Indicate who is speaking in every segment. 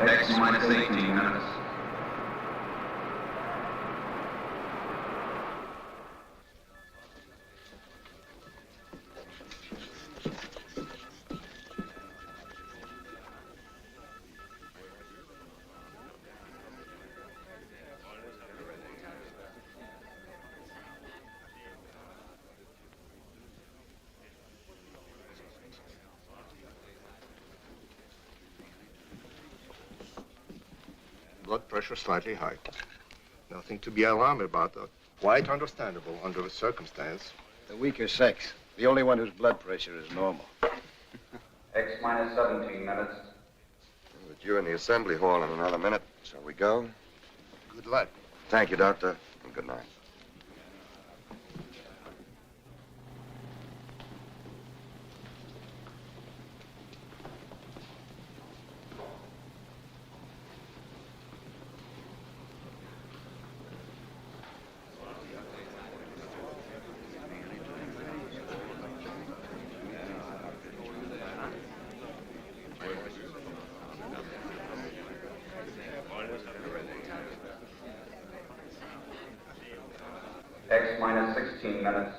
Speaker 1: X minus 18 minutes.
Speaker 2: Blood pressure slightly high. Nothing to be alarmed about, though. Quite understandable under the circumstance.
Speaker 3: The weaker sex. The only one whose blood pressure is normal.
Speaker 1: X minus 17 minutes.
Speaker 4: We're due in the assembly hall in another minute. Shall we go?
Speaker 2: Good luck.
Speaker 4: Thank you, Doctor, and good night.
Speaker 1: X minus 16 minutes.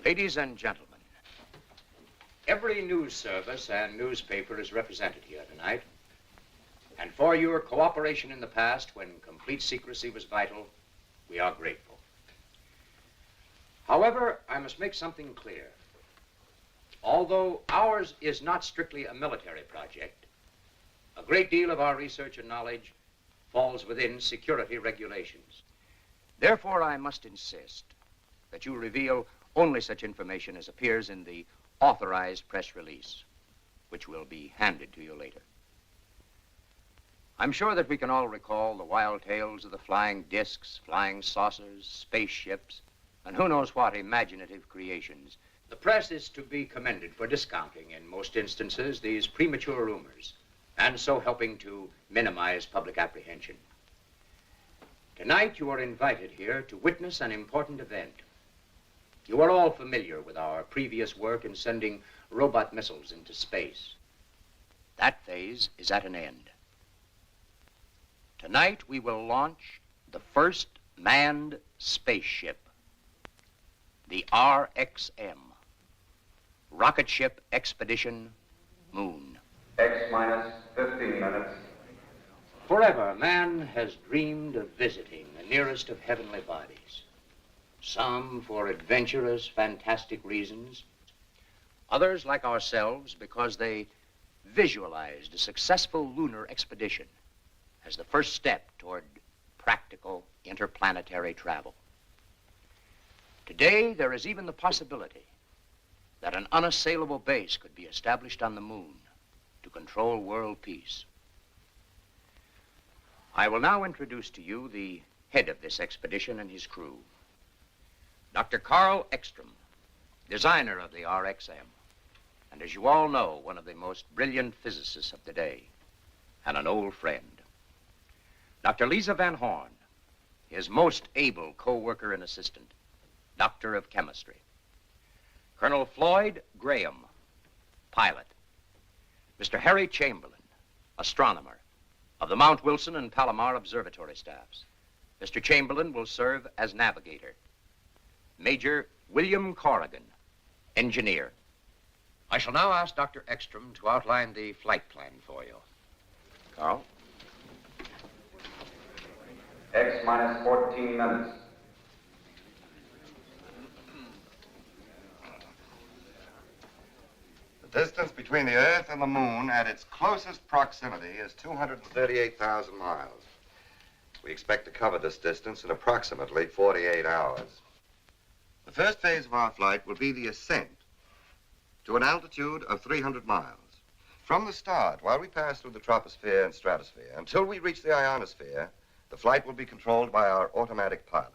Speaker 5: Ladies and gentlemen, every news service and newspaper is represented here tonight. And for your cooperation in the past, when complete secrecy was vital, we are grateful. However, I must make something clear. Although ours is not strictly a military project, a great deal of our research and knowledge falls within security regulations. Therefore, I must insist that you reveal only such information as appears in the authorized press release, which will be handed to you later. I'm sure that we can all recall the wild tales of the flying discs, flying saucers, spaceships, and who knows what imaginative creations. The press is to be commended for discounting, in most instances, these premature rumors, and so helping to minimize public apprehension. Tonight, you are invited here to witness an important event. You are all familiar with our previous work in sending robot missiles into space. That phase is at an end. Tonight, we will launch the first manned spaceship, the RXM, Rocket Ship Expedition Moon.
Speaker 1: X minus 15 minutes.
Speaker 5: Forever, man has dreamed of visiting the nearest of heavenly bodies. Some for adventurous, fantastic reasons. Others, like ourselves, because they visualized a successful lunar expedition as the first step toward practical interplanetary travel. Today, there is even the possibility that an unassailable base could be established on the moon to control world peace. I will now introduce to you the head of this expedition and his crew, Dr. Carl Ekstrom, designer of the RXM, and as you all know, one of the most brilliant physicists of the day, and an old friend. Dr. Lisa Van Horn, his most able co-worker and assistant, Doctor of Chemistry. Colonel Floyd Graham, pilot. Mr. Harry Chamberlain, astronomer, of the Mount Wilson and Palomar Observatory staffs. Mr. Chamberlain will serve as navigator. Major William Corrigan, engineer. I shall now ask Dr. Ekstrom to outline the flight plan for you. Carl?
Speaker 1: X minus 14 minutes.
Speaker 4: The distance between the Earth and the Moon at its closest proximity is 238,000 miles. We expect to cover this distance in approximately 48 hours. The first phase of our flight will be the ascent to an altitude of 300 miles. From the start, while we pass through the troposphere and stratosphere, until we reach the ionosphere, the flight will be controlled by our automatic pilot.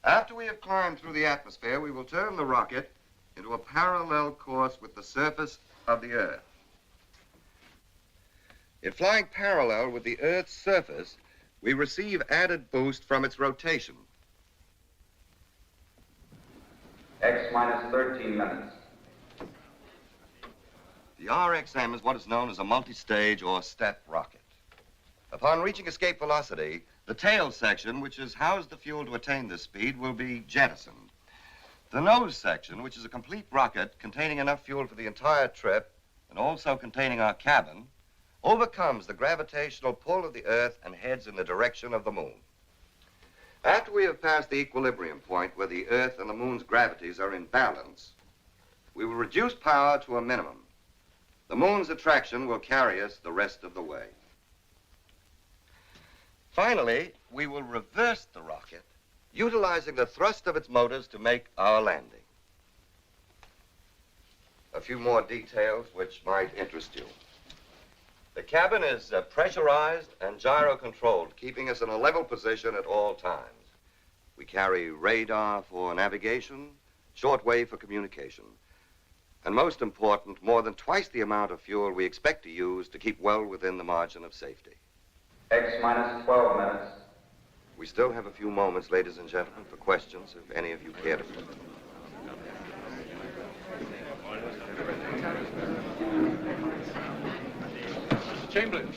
Speaker 4: After we have climbed through the atmosphere, we will turn the rocket into a parallel course with the surface of the Earth. In flying parallel with the Earth's surface, we receive added boost from its rotation.
Speaker 1: X minus 13 minutes.
Speaker 4: The RXM is what is known as a multi-stage or step rocket. Upon reaching escape velocity, the tail section, which has housed the fuel to attain this speed, will be jettisoned. The nose section, which is a complete rocket containing enough fuel for the entire trip and also containing our cabin, overcomes the gravitational pull of the Earth and heads in the direction of the moon. After we have passed the equilibrium point where the Earth and the moon's gravities are in balance, we will reduce power to a minimum. The moon's attraction will carry us the rest of the way. Finally, we will reverse the rocket, utilizing the thrust of its motors to make our landing. A few more details which might interest you. The cabin is pressurized and gyro-controlled, keeping us in a level position at all times. We carry radar for navigation, shortwave for communication, and most important, more than twice the amount of fuel we expect to use to keep well within the margin of safety.
Speaker 1: X minus 12 minutes.
Speaker 4: We still have a few moments, ladies and gentlemen, for questions, if any of you care to put them.
Speaker 6: Mr. Chamberlain,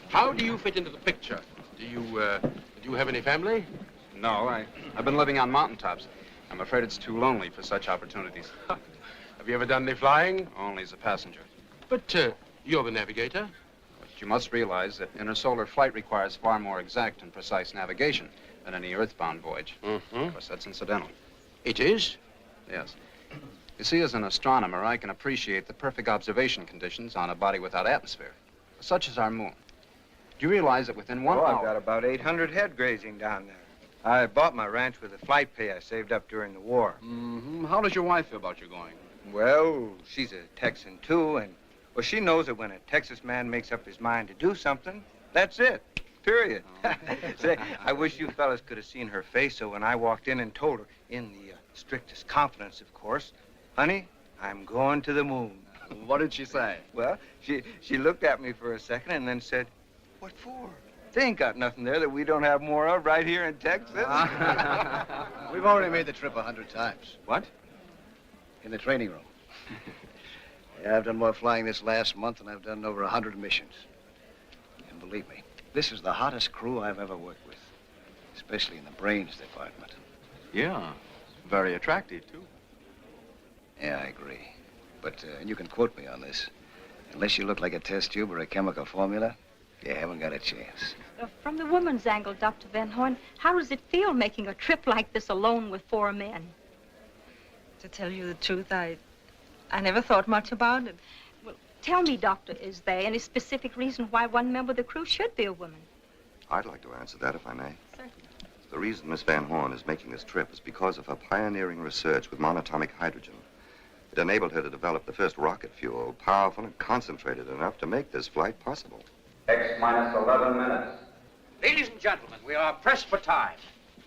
Speaker 6: how do you fit into the picture? Do you have any family?
Speaker 7: No, I've been living on mountaintops. I'm afraid it's too lonely for such opportunities.
Speaker 6: Have you ever done any flying?
Speaker 7: Only as a passenger.
Speaker 6: But you're the navigator.
Speaker 7: But you must realize that intersolar flight requires far more exact and precise navigation than any earthbound voyage.
Speaker 6: Mm-hmm.
Speaker 7: Of course, that's incidental.
Speaker 6: It is?
Speaker 7: Yes. You see, as an astronomer, I can appreciate the perfect observation conditions on a body without atmosphere, such as our moon. Do you realize that within 1 hour...
Speaker 8: I've got about 800 head grazing down there. I bought my ranch with the flight pay I saved up during the war.
Speaker 7: Mm-hmm. How does your wife feel about you going?
Speaker 8: Well, she's a Texan, too, and, well, she knows that when a Texas man makes up his mind to do something, that's it, period. Say, I wish you fellas could have seen her face, so when I walked in and told her, in the strictest confidence, of course, honey, I'm going to the moon.
Speaker 7: What did she say?
Speaker 8: Well, she looked at me for a second and then said, what for? They ain't got nothing there that we don't have more of right here in Texas.
Speaker 3: We've already made the trip 100 times.
Speaker 8: What?
Speaker 3: In the training room. Yeah, I've done more flying this last month than I've done in over 100 missions. And believe me, this is the hottest crew I've ever worked with, especially in the brains department.
Speaker 7: Yeah, very attractive, too.
Speaker 3: Yeah, I agree. But, and you can quote me on this, unless you look like a test tube or a chemical formula, you haven't got a chance.
Speaker 9: From the woman's angle, Dr. Van Horn, how does it feel making a trip like this alone with 4 men?
Speaker 10: To tell you the truth, I never thought much about it.
Speaker 9: Well, tell me, Doctor, is there any specific reason why one member of the crew should be a woman?
Speaker 4: I'd like to answer that, if I may.
Speaker 9: Certainly.
Speaker 4: The reason Miss Van Horn is making this trip is because of her pioneering research with monatomic hydrogen. It enabled her to develop the first rocket fuel, powerful and concentrated enough to make this flight possible.
Speaker 1: X minus 11 minutes.
Speaker 5: Ladies and gentlemen, we are pressed for time.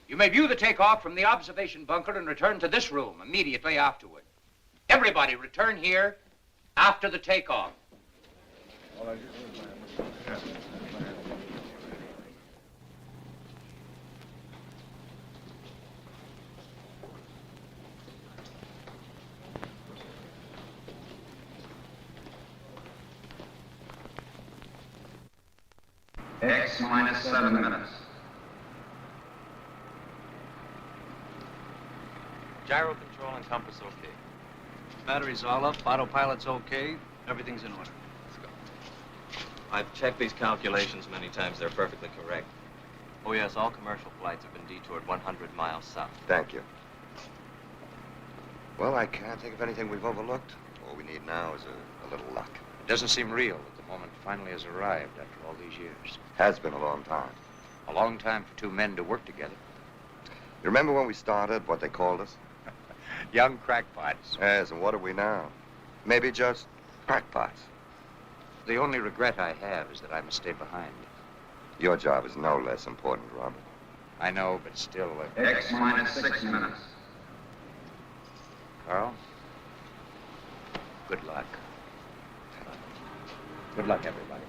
Speaker 5: You may view the takeoff from the observation bunker and return to this room immediately afterward. Everybody return here after the takeoff.
Speaker 1: X minus 7 minutes.
Speaker 11: Gyro control and compass okay.
Speaker 7: Battery's all up, autopilot's okay, everything's in order.
Speaker 11: Let's go. I've checked these calculations many times. They're perfectly correct. Oh, yes, all commercial flights have been detoured 100 miles south.
Speaker 4: Thank you. Well, I can't think of anything we've overlooked. All we need now is a little luck.
Speaker 5: It doesn't seem real that the moment finally has arrived after all these years.
Speaker 4: Has been a long time.
Speaker 5: A long time for 2 men to work together.
Speaker 4: You remember when we started, what they called us?
Speaker 5: Young crackpots.
Speaker 4: Yes, and what are we now? Maybe just crackpots.
Speaker 5: The only regret I have is that I must stay behind.
Speaker 4: Your job is no less important, Robert.
Speaker 5: I know, but still...
Speaker 1: X minus 6 minutes.
Speaker 5: Carl, good luck.
Speaker 7: Good luck, everybody.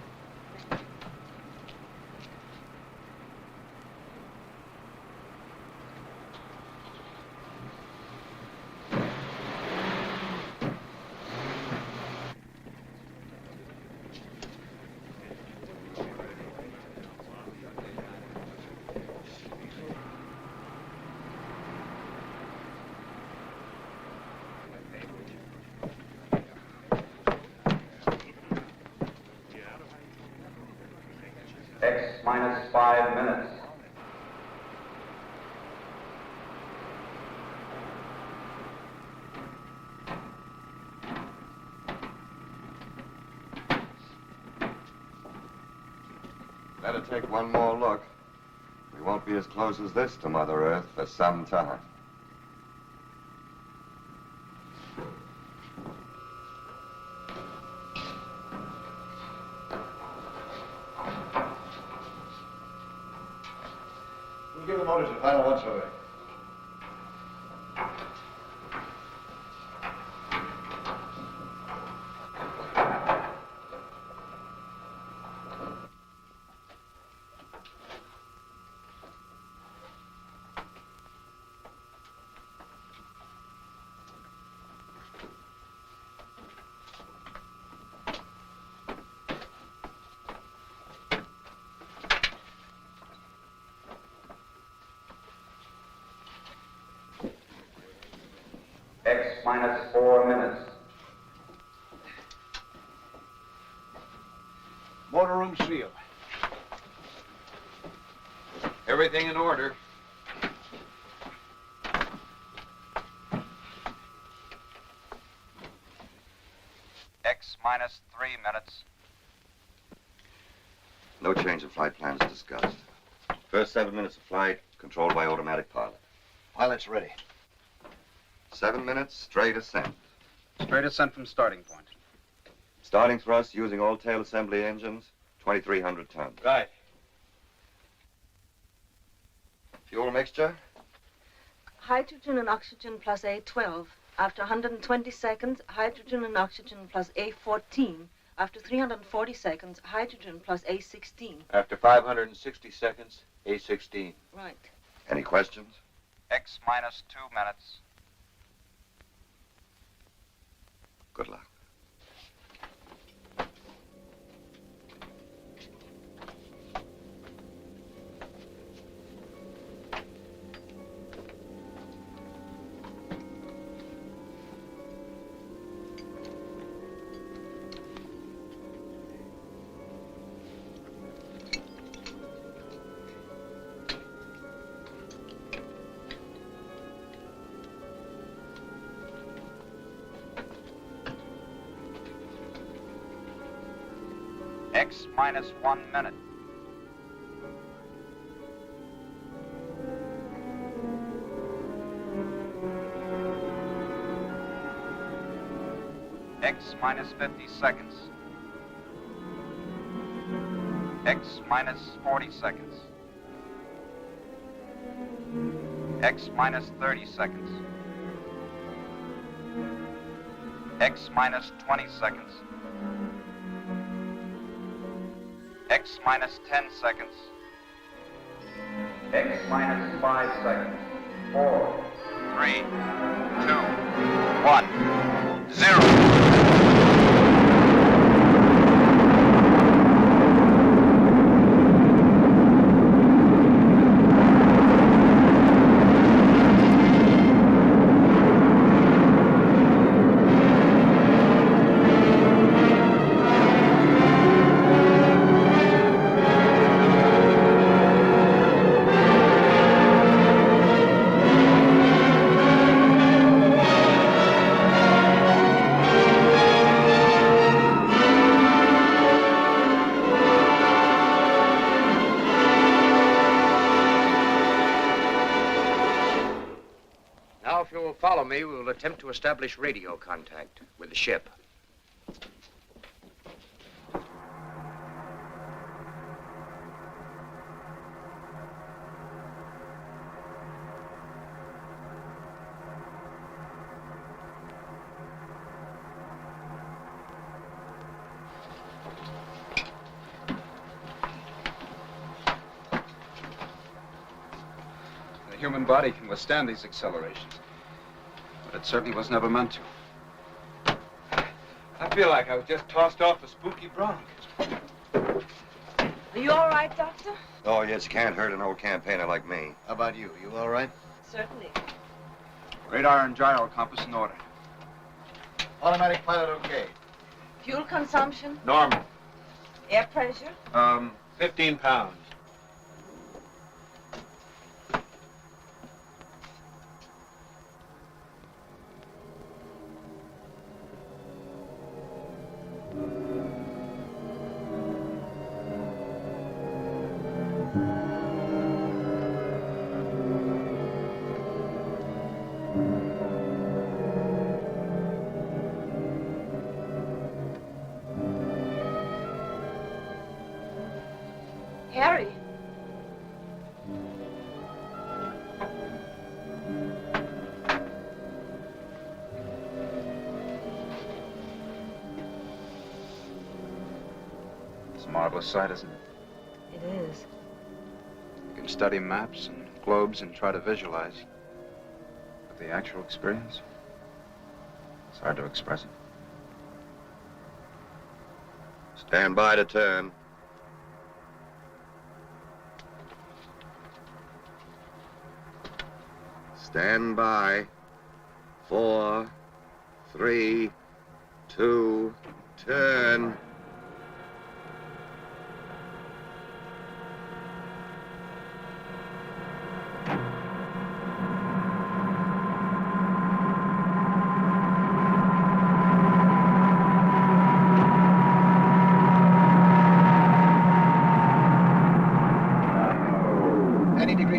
Speaker 1: X minus 5 minutes.
Speaker 4: Better take one more look. We won't be as close as this to Mother Earth for some time.
Speaker 3: We'll give the motors a final once-over.
Speaker 1: X minus 4 minutes.
Speaker 3: Motor room sealed.
Speaker 8: Everything in order.
Speaker 1: X minus 3 minutes.
Speaker 4: No change in flight plans discussed. First 7 minutes of flight, controlled by automatic pilot.
Speaker 3: Pilot's ready.
Speaker 4: 7 minutes, straight ascent.
Speaker 7: Straight ascent from starting point.
Speaker 4: Starting thrust using all tail assembly engines, 2,300 tons.
Speaker 8: Right.
Speaker 4: Fuel mixture?
Speaker 10: Hydrogen and oxygen plus A12. After 120 seconds, hydrogen and oxygen plus A14. After 340 seconds, hydrogen plus A16.
Speaker 8: After 560 seconds, A16.
Speaker 10: Right.
Speaker 4: Any questions?
Speaker 1: X minus 2 minutes.
Speaker 4: Good luck.
Speaker 1: X minus 1 minute. X minus 50 seconds. X minus 40 seconds. X minus 30 seconds. X minus 20 seconds. X minus 10 seconds. X minus 5 seconds. 4, 3, 2, 1, 0.
Speaker 5: Now, if you will follow me, we will attempt to establish radio contact with the ship.
Speaker 7: human body can withstand these accelerations. But it certainly was never meant to.
Speaker 8: I feel like I was just tossed off a spooky bronc.
Speaker 10: Are you all right, Doctor?
Speaker 4: Oh, yes, you can't hurt an old campaigner like me.
Speaker 3: How about you? You all right?
Speaker 10: Certainly.
Speaker 7: Radar and gyro compass in order.
Speaker 3: Automatic pilot okay.
Speaker 10: Fuel consumption?
Speaker 8: Normal.
Speaker 10: Air pressure?
Speaker 8: 15 pounds.
Speaker 10: Harry.
Speaker 7: It's a marvelous sight, isn't it?
Speaker 10: It is.
Speaker 7: You can study maps and globes and try to visualize. But the actual experience, it's hard to express it.
Speaker 4: Stand by to turn. Stand by. 4, 3, 2, turn.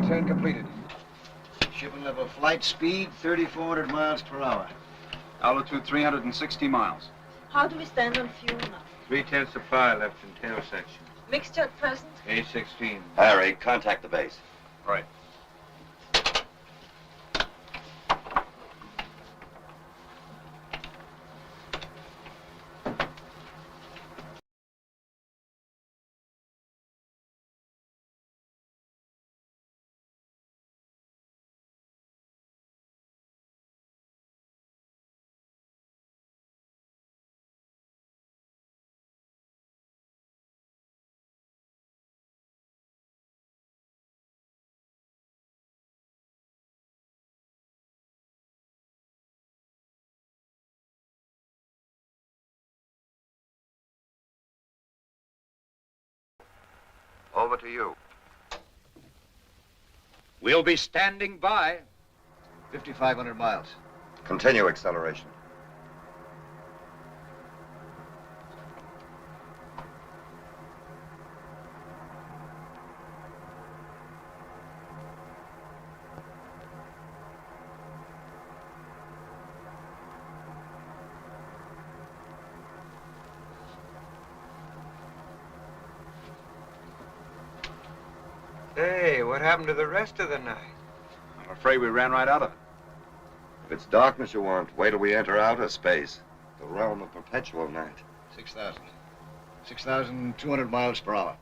Speaker 3: Turn completed. Shipping level flight speed 3,400 miles per hour.
Speaker 7: Altitude 360 miles.
Speaker 10: How do we stand on fuel now?
Speaker 8: 3/10 supply left in tail section.
Speaker 10: Mixture at present?
Speaker 8: A16.
Speaker 4: Harry, contact the base.
Speaker 7: Right.
Speaker 4: Over to you.
Speaker 5: We'll be standing by.
Speaker 3: 5,500 miles.
Speaker 4: Continue acceleration.
Speaker 8: Hey, what happened to the rest of the night?
Speaker 7: I'm afraid we ran right out of it.
Speaker 4: If it's darkness you want, wait till we enter outer space. The realm of perpetual night.
Speaker 3: 6,000. 6,200 miles per hour.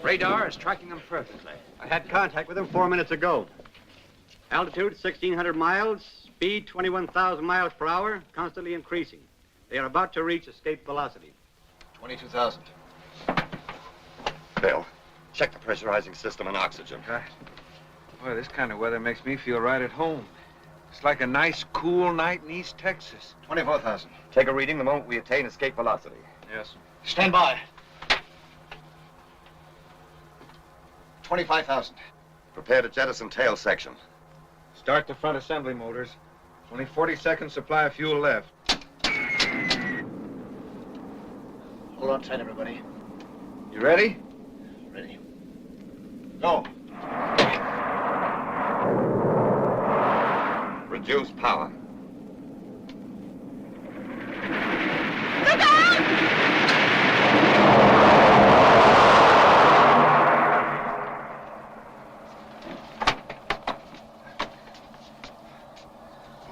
Speaker 5: Radar is tracking them perfectly.
Speaker 12: I had contact with them 4 minutes ago. Altitude 1,600 miles, speed 21,000 miles per hour, constantly increasing. They are about to reach escape velocity.
Speaker 3: 22,000.
Speaker 4: Bill, check the pressurizing system and oxygen.
Speaker 8: Right. Boy, this kind of weather makes me feel right at home. It's like a nice, cool night in East Texas.
Speaker 3: 24,000.
Speaker 4: Take a reading the moment we attain escape velocity.
Speaker 8: Yes.
Speaker 3: Stand by. 25,000.
Speaker 4: Prepare to jettison tail section.
Speaker 8: Start the front assembly motors. Only 40 seconds supply of fuel left.
Speaker 3: Hold on tight, everybody.
Speaker 8: You ready?
Speaker 3: Ready. Go.
Speaker 4: Reduce power.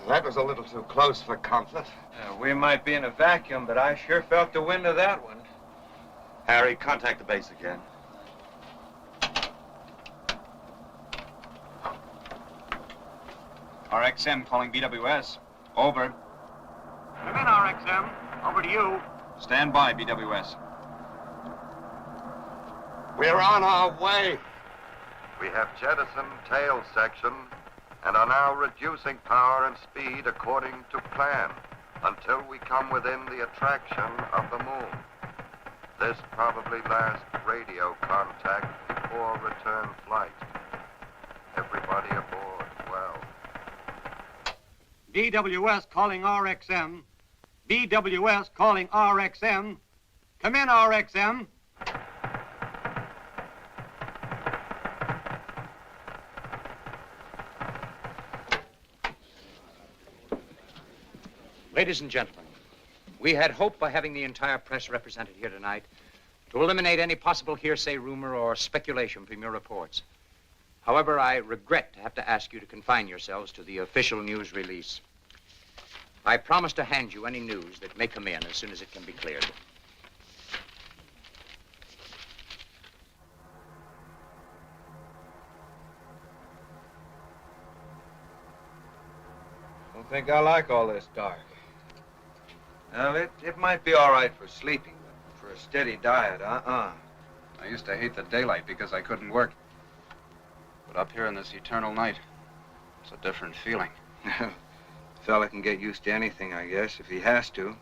Speaker 4: That was a little too close for comfort.
Speaker 8: We might be in a vacuum, but I sure felt the wind of that one.
Speaker 4: Harry, contact the base again.
Speaker 12: RXM calling BWS. Over. Come in, RXM. Over to you. Stand by, BWS.
Speaker 4: We're on our way. We have jettisoned tail section and are now reducing power and speed according to plan until we come within the attraction of the moon. This probably last radio contact before return flight. Everybody aboard well.
Speaker 12: BWS calling RXM. BWS calling RXM. Come in, RXM.
Speaker 5: Ladies and gentlemen, we had hoped by having the entire press represented here tonight to eliminate any possible hearsay, rumor, or speculation from your reports. However, I regret to have to ask you to confine yourselves to the official news release. I promise to hand you any news that may come in as soon as it can be cleared.
Speaker 8: I don't think I like all this dark. Well, it might be all right for sleeping, but for a steady diet,
Speaker 7: I used to hate the daylight because I couldn't work. But up here in this eternal night, it's a different feeling.
Speaker 8: Fella can get used to anything, I guess, if he has to.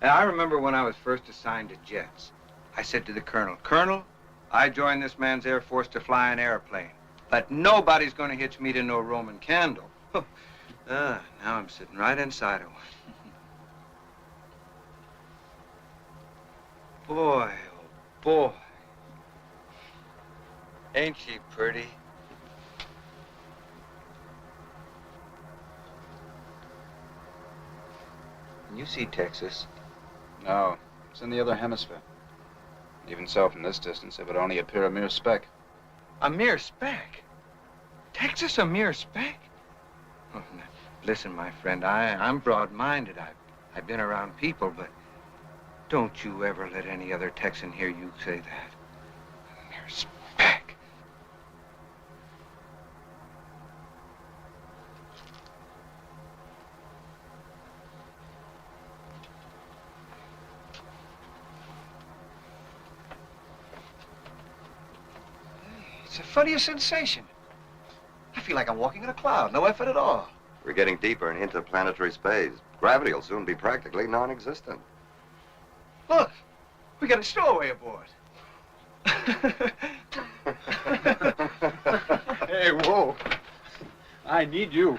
Speaker 8: And I remember when I was first assigned to jets, I said to the colonel, Colonel, I joined this man's Air Force to fly an airplane, but nobody's going to hitch me to no Roman candle. Now I'm sitting right inside of one. Boy, oh boy. Ain't she pretty? Can you see Texas?
Speaker 7: No, it's in the other hemisphere. Even so, from this distance, it would only appear a mere speck.
Speaker 8: A mere speck? Texas a mere speck? Oh, now, listen, my friend, I'm broad-minded. I've been around people, but don't you ever let any other Texan hear you say that. A mere speck.
Speaker 3: It's the funniest sensation. I feel like I'm walking in a cloud, no effort at all.
Speaker 4: We're getting deeper and into planetary space. Gravity will soon be practically non-existent.
Speaker 3: Look, we got a stowaway aboard.
Speaker 7: Hey, whoa. I need you.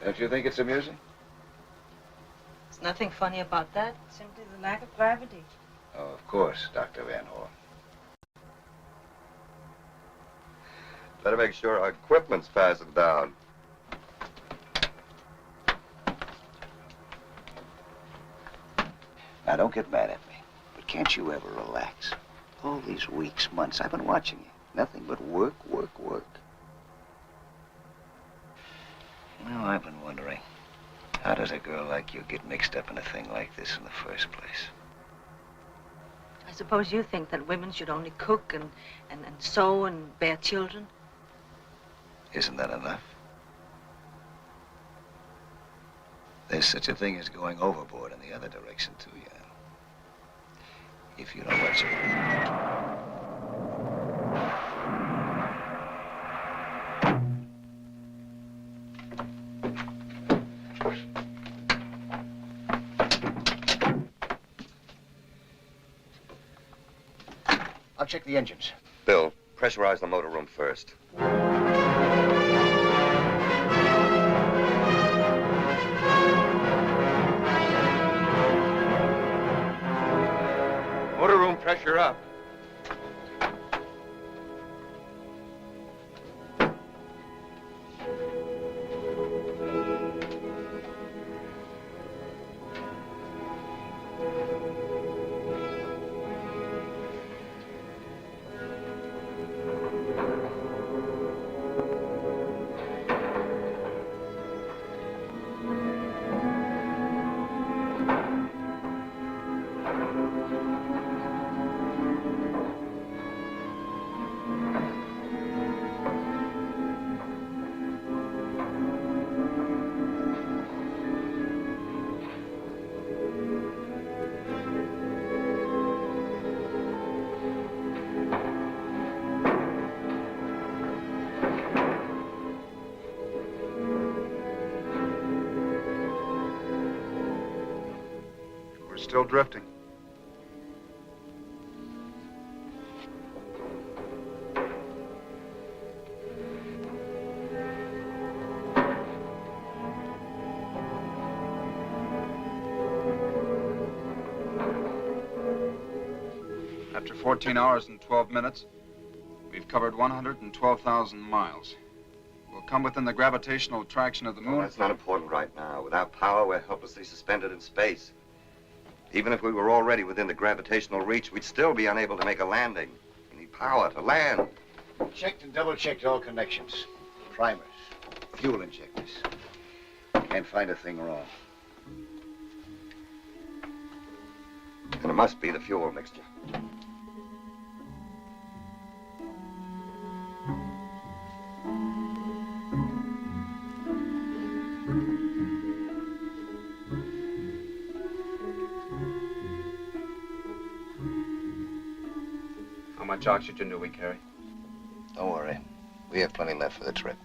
Speaker 3: Don't you think it's amusing?
Speaker 10: There's nothing funny about that. Simply the lack of gravity.
Speaker 3: Oh, of course, Dr. Van Horn.
Speaker 4: Better make sure our equipment's fastened down.
Speaker 3: Now, don't get mad at me, but can't you ever relax? All these weeks, months, I've been watching you. Nothing but work, work, work. You know, I've been wondering, how does a girl like you get mixed up in a thing like this in the first place?
Speaker 10: I suppose you think that women should only cook and sew and bear children?
Speaker 3: Isn't that enough? There's such a thing as going overboard in the other direction, too, yeah. If you know what's I'll check the engines.
Speaker 4: Bill, pressurize the motor room first.
Speaker 8: Motor room pressure up.
Speaker 13: still drifting. After 14 hours and 12 minutes, we've covered 112,000 miles. We'll come within the gravitational attraction of the moon.
Speaker 4: Well, that's not important right now. Without power, we're helplessly suspended in space. Even if we were already within the gravitational reach, we'd still be unable to make a landing. We need power to land.
Speaker 3: Checked and double-checked all connections. Primers, fuel injectors. Can't find a thing wrong.
Speaker 4: And it must be the fuel mixture.
Speaker 7: How much oxygen do we carry?
Speaker 3: Don't worry. We have plenty left for the trip.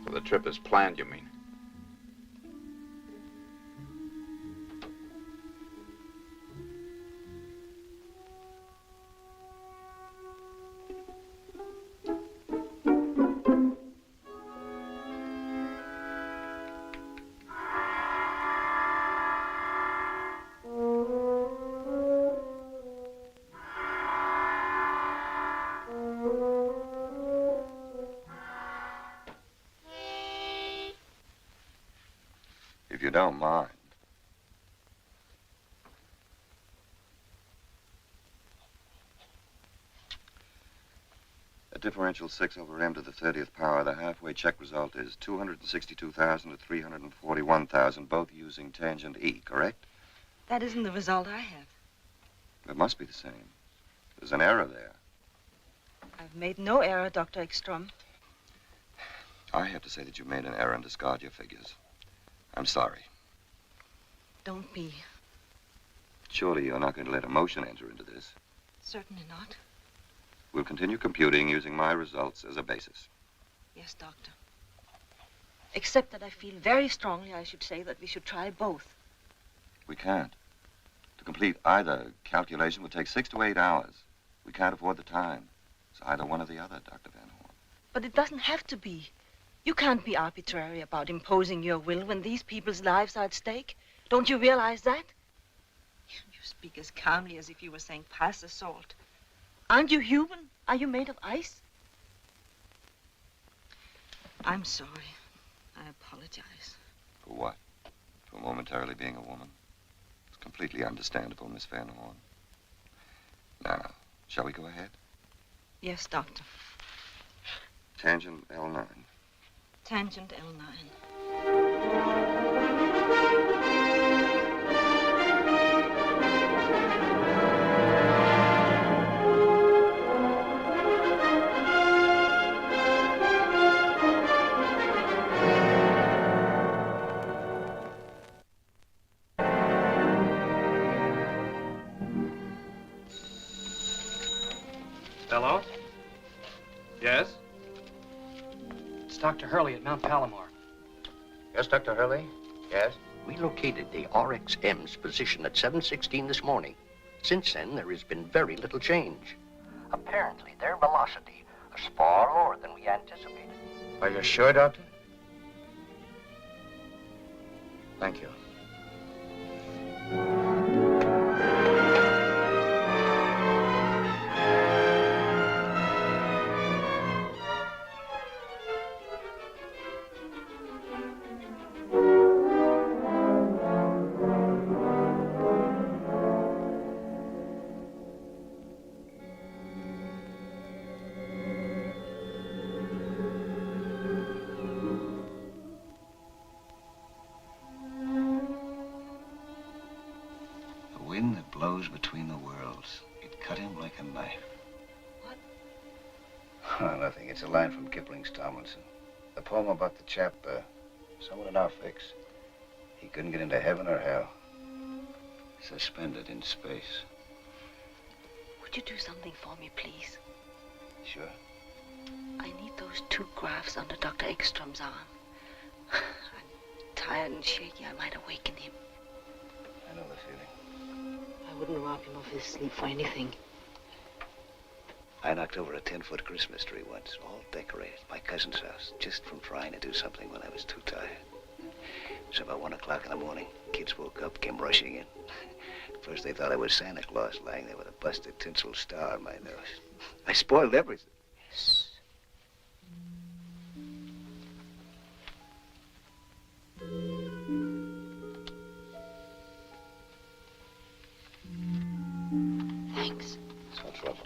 Speaker 7: So the trip is planned, you mean?
Speaker 4: If you don't mind. At differential 6 over m to the 30th power, the halfway check result is 262,000 to 341,000, both using tangent E, correct?
Speaker 10: That isn't the result I have.
Speaker 4: It must be the same. There's an error there.
Speaker 10: I've made no error, Dr. Ekstrom.
Speaker 4: I have to say that you made an error and discard your figures. I'm sorry.
Speaker 10: Don't be.
Speaker 4: Surely you're not going to let emotion enter into this.
Speaker 10: Certainly not.
Speaker 4: We'll continue computing using my results as a basis.
Speaker 10: Yes, Doctor. Except that I feel very strongly, I should say, that we should try both.
Speaker 4: We can't. To complete either calculation would take 6 to 8 hours. We can't afford the time. It's either one or the other, Dr. Van Horn.
Speaker 10: But it doesn't have to be. You can't be arbitrary about imposing your will when these people's lives are at stake. Don't you realize that? You speak as calmly as if you were saying pass the salt. Aren't you human? Are you made of ice? I'm sorry. I apologize.
Speaker 4: For what? For momentarily being a woman? It's completely understandable, Miss Van Horn. Now, shall we go ahead?
Speaker 10: Yes, Doctor.
Speaker 4: Tangent L9.
Speaker 10: Tangent L9.
Speaker 14: Hello? Yes? It's Dr. Hurley at Mount Palomar.
Speaker 5: Yes, Dr. Hurley? Yes? We located the RXM's position at 7:16 this morning. Since then, there has been very little change. Apparently, their velocity is far lower than we anticipated.
Speaker 8: Are you sure, Doctor? Thank you.
Speaker 3: Wind that blows between the worlds. It cut him like a knife.
Speaker 10: What?
Speaker 3: Oh, nothing. It's a line from Kipling's Tomlinson. The poem about the chap, someone in our fix. He couldn't get into heaven or hell. Suspended in space.
Speaker 10: Would you do something for me, please?
Speaker 3: Sure.
Speaker 10: I need those 2 grafts under Dr. Ekstrom's arm. I'm tired and shaky. I might awaken him.
Speaker 3: I know the feeling.
Speaker 10: I wouldn't rob him of his sleep for anything.
Speaker 3: I knocked over a 10-foot Christmas tree once, all decorated, my cousin's house, just from trying to do something when I was too tired. It was about 1 o'clock in the morning. Kids woke up, came rushing in. First they thought I was Santa Claus lying there with a busted tinsel star on my nose. I spoiled everything.
Speaker 10: Yes. Thanks.
Speaker 3: It's no trouble.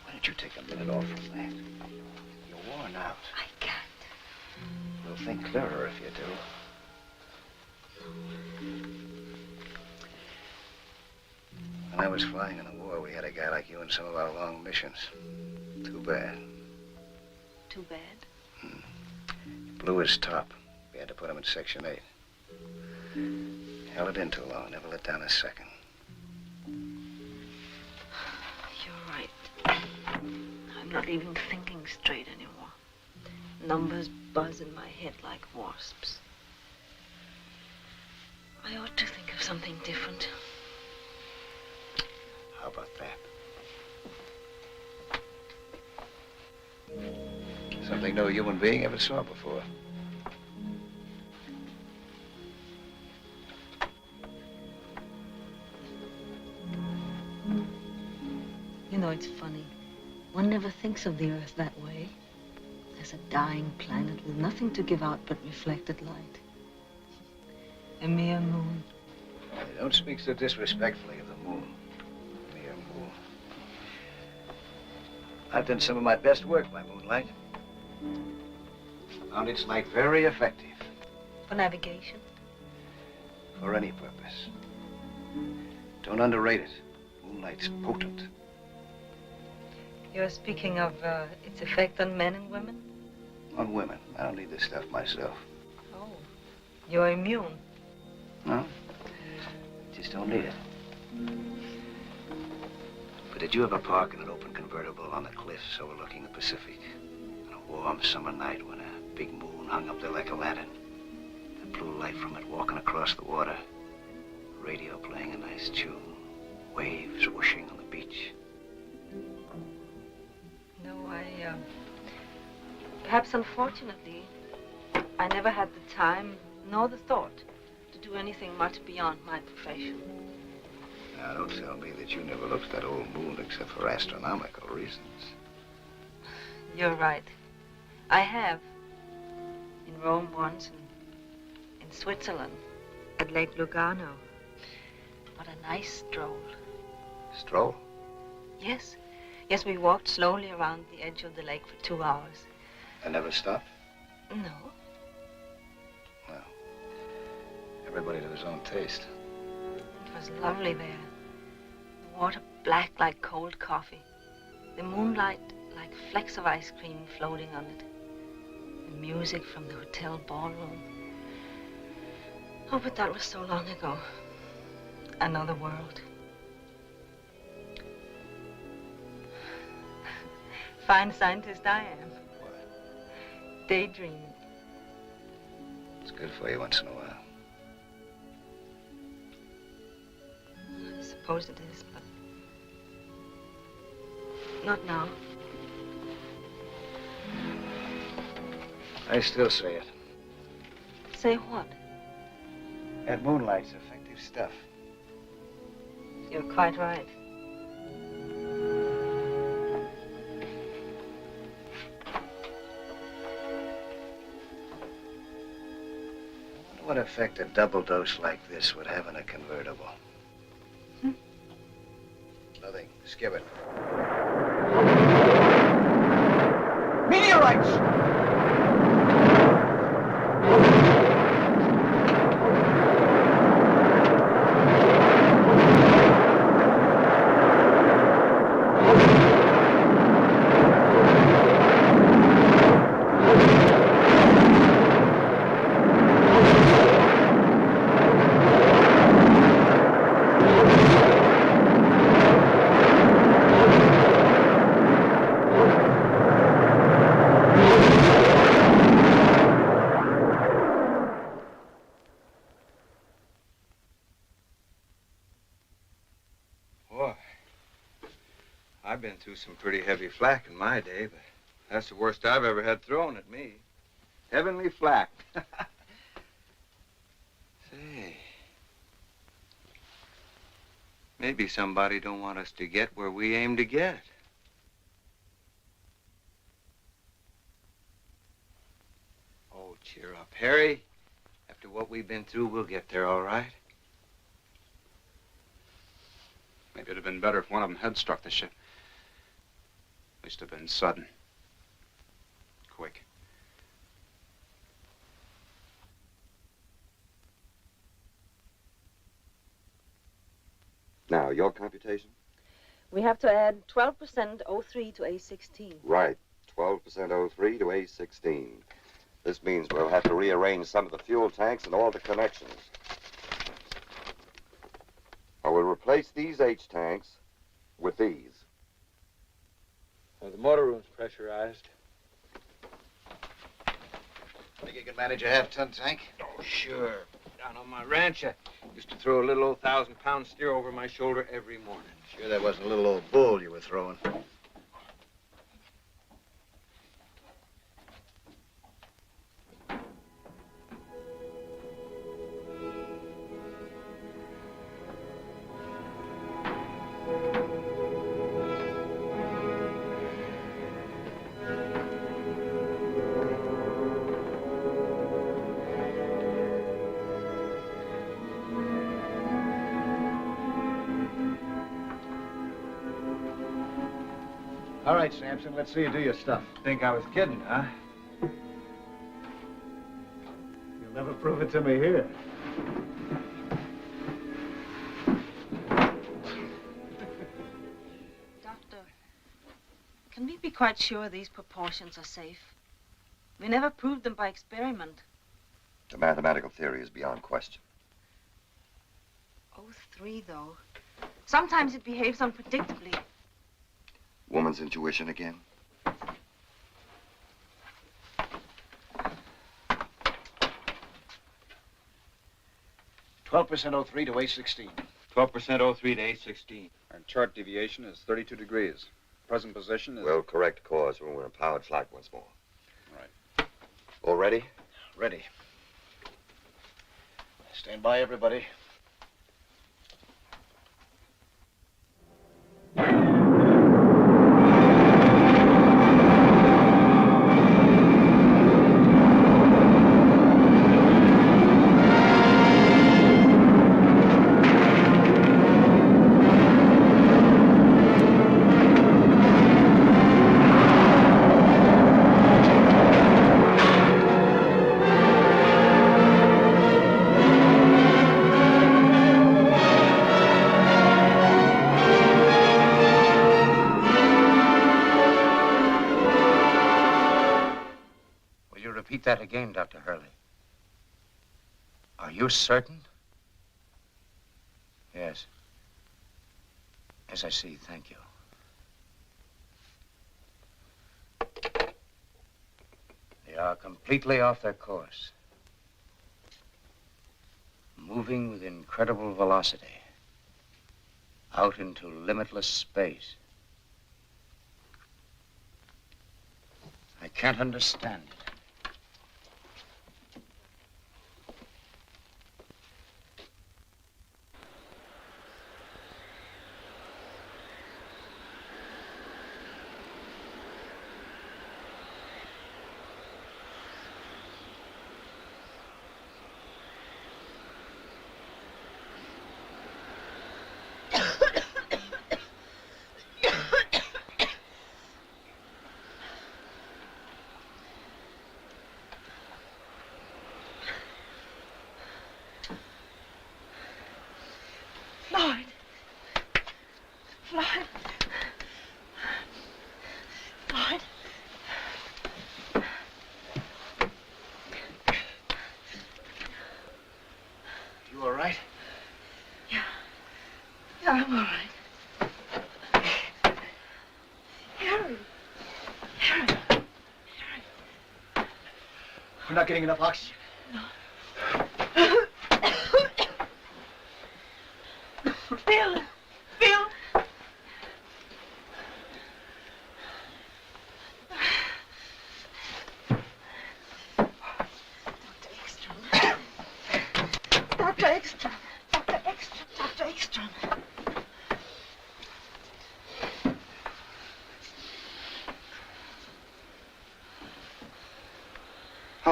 Speaker 3: Why don't you take a minute off from that? You're worn out.
Speaker 10: I can't.
Speaker 3: You'll think clearer if you do. When I was flying in the war, we had a guy like you in some of our long missions. Too bad.
Speaker 10: Too bad?
Speaker 3: Blew his top. We had to put him in Section 8. Held it in too long, never let down a second.
Speaker 10: You're right. I'm not even thinking straight anymore. Numbers buzz in my head like wasps. I ought to think of something different.
Speaker 3: How about that? Something no human being ever saw before.
Speaker 10: You know, it's funny. One never thinks of the Earth that way. As a dying planet with nothing to give out but reflected light. A mere moon.
Speaker 3: Don't speak so disrespectfully of the moon. Mere moon. I've done some of my best work by moonlight. Found its light very effective.
Speaker 10: For navigation?
Speaker 3: For any purpose. Don't underrate it. Moonlight's potent.
Speaker 10: You're speaking of its effect on men and women?
Speaker 3: On women. I don't need this stuff myself.
Speaker 10: Oh, you're immune.
Speaker 3: No? Just don't need it. But did you ever park in an open convertible on the cliffs overlooking the Pacific on a warm summer night when a big moon hung up there like a lantern? The blue light from it walking across the water. Radio playing a nice tune. Waves whooshing on the beach.
Speaker 10: No, perhaps unfortunately, I never had the time nor the thought to do anything much beyond my profession.
Speaker 3: Now, don't tell me that you never looked at that old moon except for astronomical reasons.
Speaker 10: You're right. I have. In Rome once, and in Switzerland, at Lake Lugano. What a nice stroll.
Speaker 3: Stroll?
Speaker 10: Yes. Yes, we walked slowly around the edge of the lake for 2 hours.
Speaker 3: And never stopped?
Speaker 10: No.
Speaker 3: Well, everybody to his own taste.
Speaker 10: It was lovely there. The water black like cold coffee. The moonlight like flecks of ice cream floating on it. The music from the hotel ballroom. Oh, but that was so long ago. Another world. Fine scientist I am.
Speaker 3: What?
Speaker 10: Daydreaming.
Speaker 3: It's good for you once in a while.
Speaker 10: I suppose it is, but not now.
Speaker 3: I still say it.
Speaker 10: Say what?
Speaker 3: That moonlight's effective stuff.
Speaker 10: You're quite right.
Speaker 3: What effect a double dose like this would have in a convertible? Nothing. Skip it.
Speaker 15: Meteorites!
Speaker 8: I've been through some pretty heavy flak in my day, but that's the worst I've ever had thrown at me. Heavenly flak. Say, maybe somebody don't want us to get where we aim to get. Oh, cheer up, Harry. After what we've been through, we'll get there all right.
Speaker 7: Maybe it'd have been better if one of them had struck the ship. At least have been sudden. Quick.
Speaker 4: Now, your computation?
Speaker 10: We have to add 12% O3 to A16.
Speaker 4: Right. 12% O3 to A16. This means we'll have to rearrange some of the fuel tanks and all the connections. I will replace these H tanks with these.
Speaker 8: Well, the motor room's pressurized.
Speaker 3: Think you can manage a half-ton tank?
Speaker 8: Oh, sure. Down on my ranch, I used to throw a little old 1,000-pound steer over my shoulder every morning.
Speaker 3: Sure that wasn't a little old bull you were throwing. All right, Sampson, let's see you do your stuff.
Speaker 8: Think I was kidding, huh?
Speaker 12: You'll never prove it to me here.
Speaker 10: Doctor, can we be quite sure these proportions are safe? We never proved them by experiment.
Speaker 4: The mathematical theory is beyond question.
Speaker 10: O3, though. Sometimes it behaves unpredictably.
Speaker 4: Woman's intuition again?
Speaker 3: 12% O3 to A16.
Speaker 8: 12% O3 to A16.
Speaker 13: Our chart deviation is 32 degrees. Present position is...
Speaker 4: We'll correct course when we're in powered flight once more.
Speaker 13: Right.
Speaker 4: All ready?
Speaker 3: Ready. Stand by, everybody.
Speaker 5: Repeat that again, Dr. Hurley. Are you certain? Yes. Yes, I see. Thank you. They are completely off their course. Moving with incredible velocity. Out into limitless space. I can't understand it.
Speaker 10: I'm all right. Harry.
Speaker 3: We're not getting enough oxygen.
Speaker 10: Bill!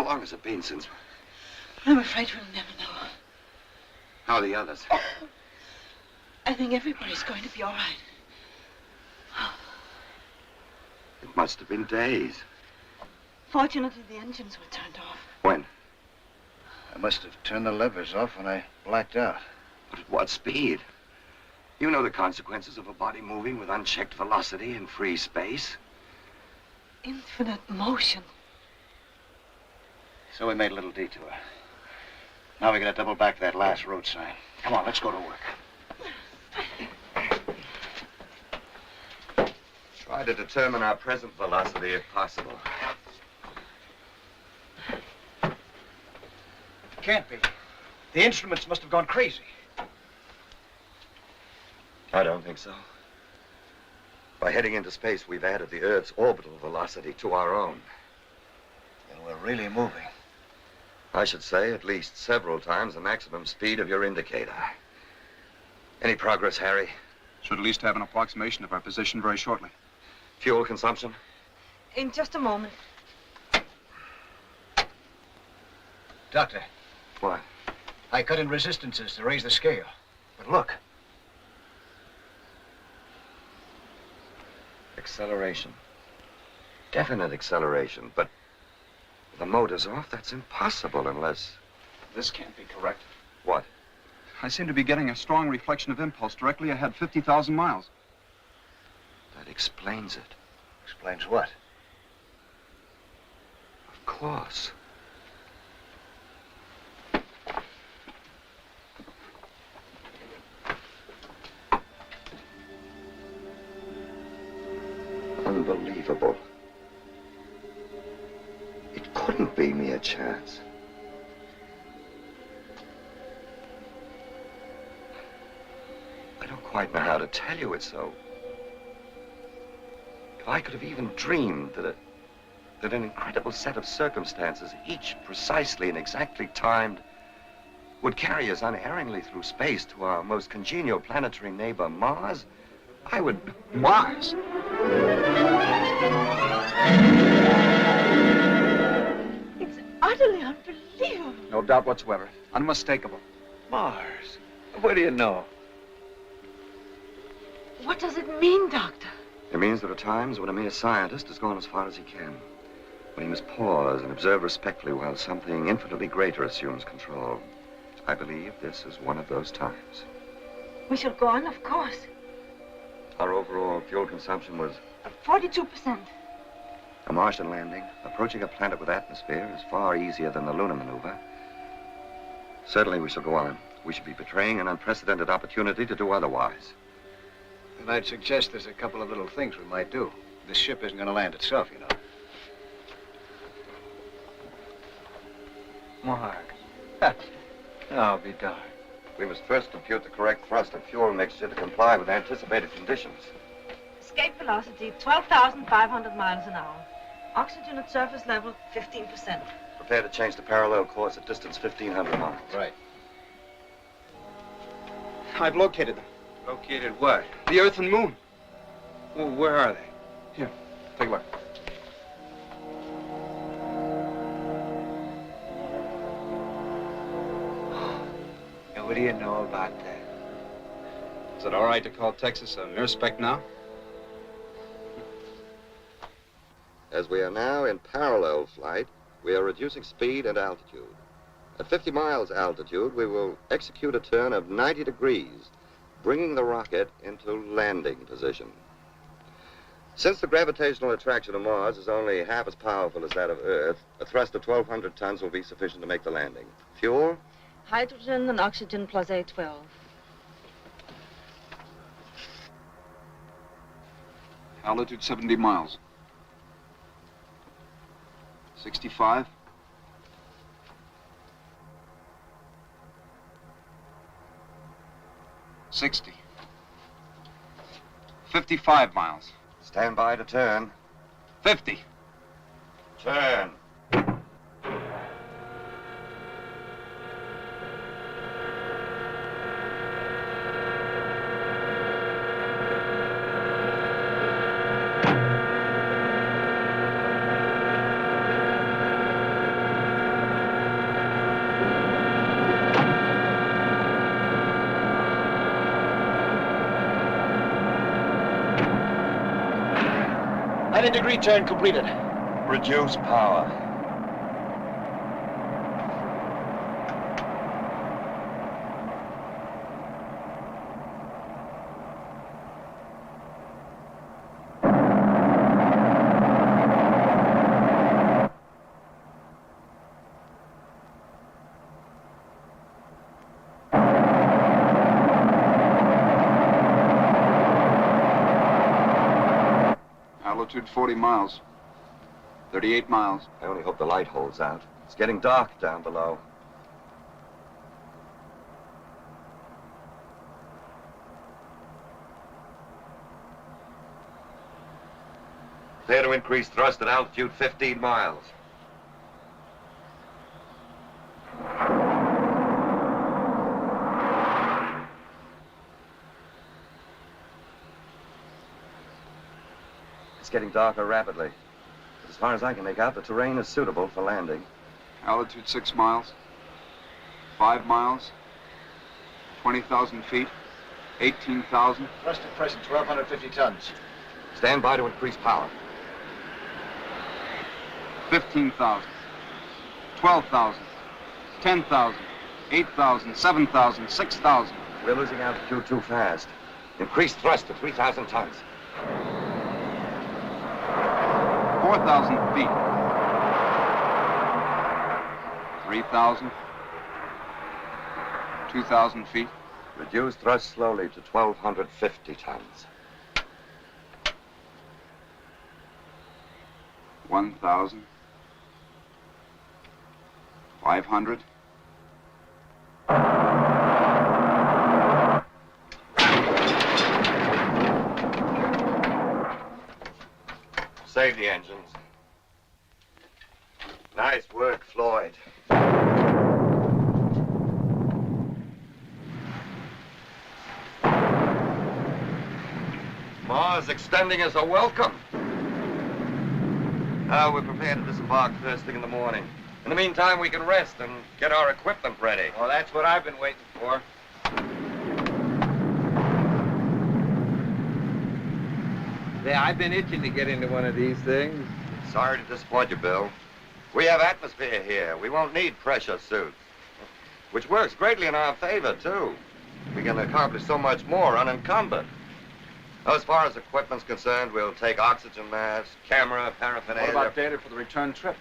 Speaker 4: How long has it been since...
Speaker 10: I'm afraid we'll never know.
Speaker 4: How are the others?
Speaker 10: I think everybody's going to be all right.
Speaker 4: It must have been days.
Speaker 10: Fortunately, the engines were turned off.
Speaker 4: When?
Speaker 3: I must have turned the levers off when I blacked out.
Speaker 4: But at what speed? You know the consequences of a body moving with unchecked velocity in free space.
Speaker 10: Infinite motion.
Speaker 3: So we made a little detour. Now we gotta double back to that last road sign. Come on, let's go to work.
Speaker 4: Try to determine our present velocity if possible.
Speaker 3: Can't be. The instruments must have gone crazy.
Speaker 4: I don't think so. By heading into space, we've added the Earth's orbital velocity to our own.
Speaker 3: Then we're really moving.
Speaker 4: I should say at least several times the maximum speed of your indicator. Any progress, Harry?
Speaker 13: Should at least have an approximation of our position very shortly.
Speaker 4: Fuel consumption?
Speaker 10: In just a moment.
Speaker 3: Doctor.
Speaker 4: What?
Speaker 3: I cut in resistances to raise the scale. But look.
Speaker 4: Acceleration. Definite acceleration, but if the motor's off, that's impossible unless...
Speaker 13: This can't be correct.
Speaker 4: What?
Speaker 13: I seem to be getting a strong reflection of impulse directly ahead 50,000 miles.
Speaker 4: That explains it.
Speaker 3: Explains what?
Speaker 4: Of course. Unbelievable. It couldn't be mere chance. I don't quite know how to tell you it's so. If I could have even dreamed that an incredible set of circumstances, each precisely and exactly timed, would carry us unerringly through space to our most congenial planetary neighbor, Mars, I would...
Speaker 13: Mars?
Speaker 10: It's utterly unbelievable.
Speaker 13: No doubt whatsoever. Unmistakable.
Speaker 3: Mars? What do you know?
Speaker 10: What does it mean, Doctor?
Speaker 4: It means there are times when a mere scientist has gone as far as he can. When he must pause and observe respectfully while something infinitely greater assumes control. I believe this is one of those times.
Speaker 10: We shall go on, of course.
Speaker 4: Our overall fuel consumption was
Speaker 10: 42%.
Speaker 4: a Martian landing. Approaching a planet with atmosphere is far easier than the lunar maneuver. Certainly we shall go on. We should be betraying an unprecedented opportunity to do otherwise.
Speaker 3: And I'd suggest there's a couple of little things we might do. This ship isn't going to land itself, you know.
Speaker 8: Mars. I'll be darned.
Speaker 4: We must first compute the correct thrust and fuel mixture to comply with anticipated conditions.
Speaker 10: Escape velocity, 12,500 miles an hour. Oxygen at surface level, 15%.
Speaker 4: Prepare to change to parallel course at distance 1,500 miles.
Speaker 3: Right.
Speaker 13: I've located them.
Speaker 8: Located what?
Speaker 13: The Earth and Moon.
Speaker 8: Well, where are they?
Speaker 13: Here, take a look.
Speaker 8: And what do you know about that?
Speaker 13: Is it all right to call Texas a mil-spec now?
Speaker 4: As we are now in parallel flight, we are reducing speed and altitude. At 50 miles altitude, we will execute a turn of 90 degrees, bringing the rocket into landing position. Since the gravitational attraction of Mars is only half as powerful as that of Earth, a thrust of 1,200 tons will be sufficient to make the landing. Fuel?
Speaker 10: Hydrogen and oxygen plus A12.
Speaker 13: Altitude 70 miles. 65. 60. 55 miles.
Speaker 4: Stand by to turn.
Speaker 13: 50.
Speaker 4: Turn.
Speaker 3: 90-degree turn completed.
Speaker 4: Reduce power.
Speaker 13: Altitude 40 miles. 38 miles.
Speaker 4: I only hope the light holds out. It's getting dark down below. Prepare to increase thrust at altitude 15 miles. It's getting darker rapidly. But as far as I can make out, the terrain is suitable for landing.
Speaker 13: Altitude 6 miles. 5 miles. 20,000 feet. 18,000.
Speaker 3: Thrust at present, 1,250 tons.
Speaker 4: Stand by to increase power.
Speaker 13: 15,000. 12,000. 10,000. 8,000. 7,000. 6,000.
Speaker 4: We're losing altitude too fast. Increase thrust to 3,000 tons.
Speaker 13: 4,000 feet. 3,000. 2,000 feet.
Speaker 4: Reduce thrust slowly to 1,250 tons.
Speaker 13: 1,000. 500.
Speaker 4: Save the engines. Nice work, Floyd. Mars extending us a welcome. Now we're prepared to disembark first thing in the morning. In the meantime, we can rest and get our equipment ready.
Speaker 8: Well, that's what I've been waiting for. Yeah, I've been itching to get into one of these things.
Speaker 4: Sorry to disappoint you, Bill. We have atmosphere here. We won't need pressure suits. Which works greatly in our favor, too. We can accomplish so much more unencumbered. As far as equipment's concerned, we'll take oxygen masks, camera, paraphernalia.
Speaker 7: What about data for the return trip?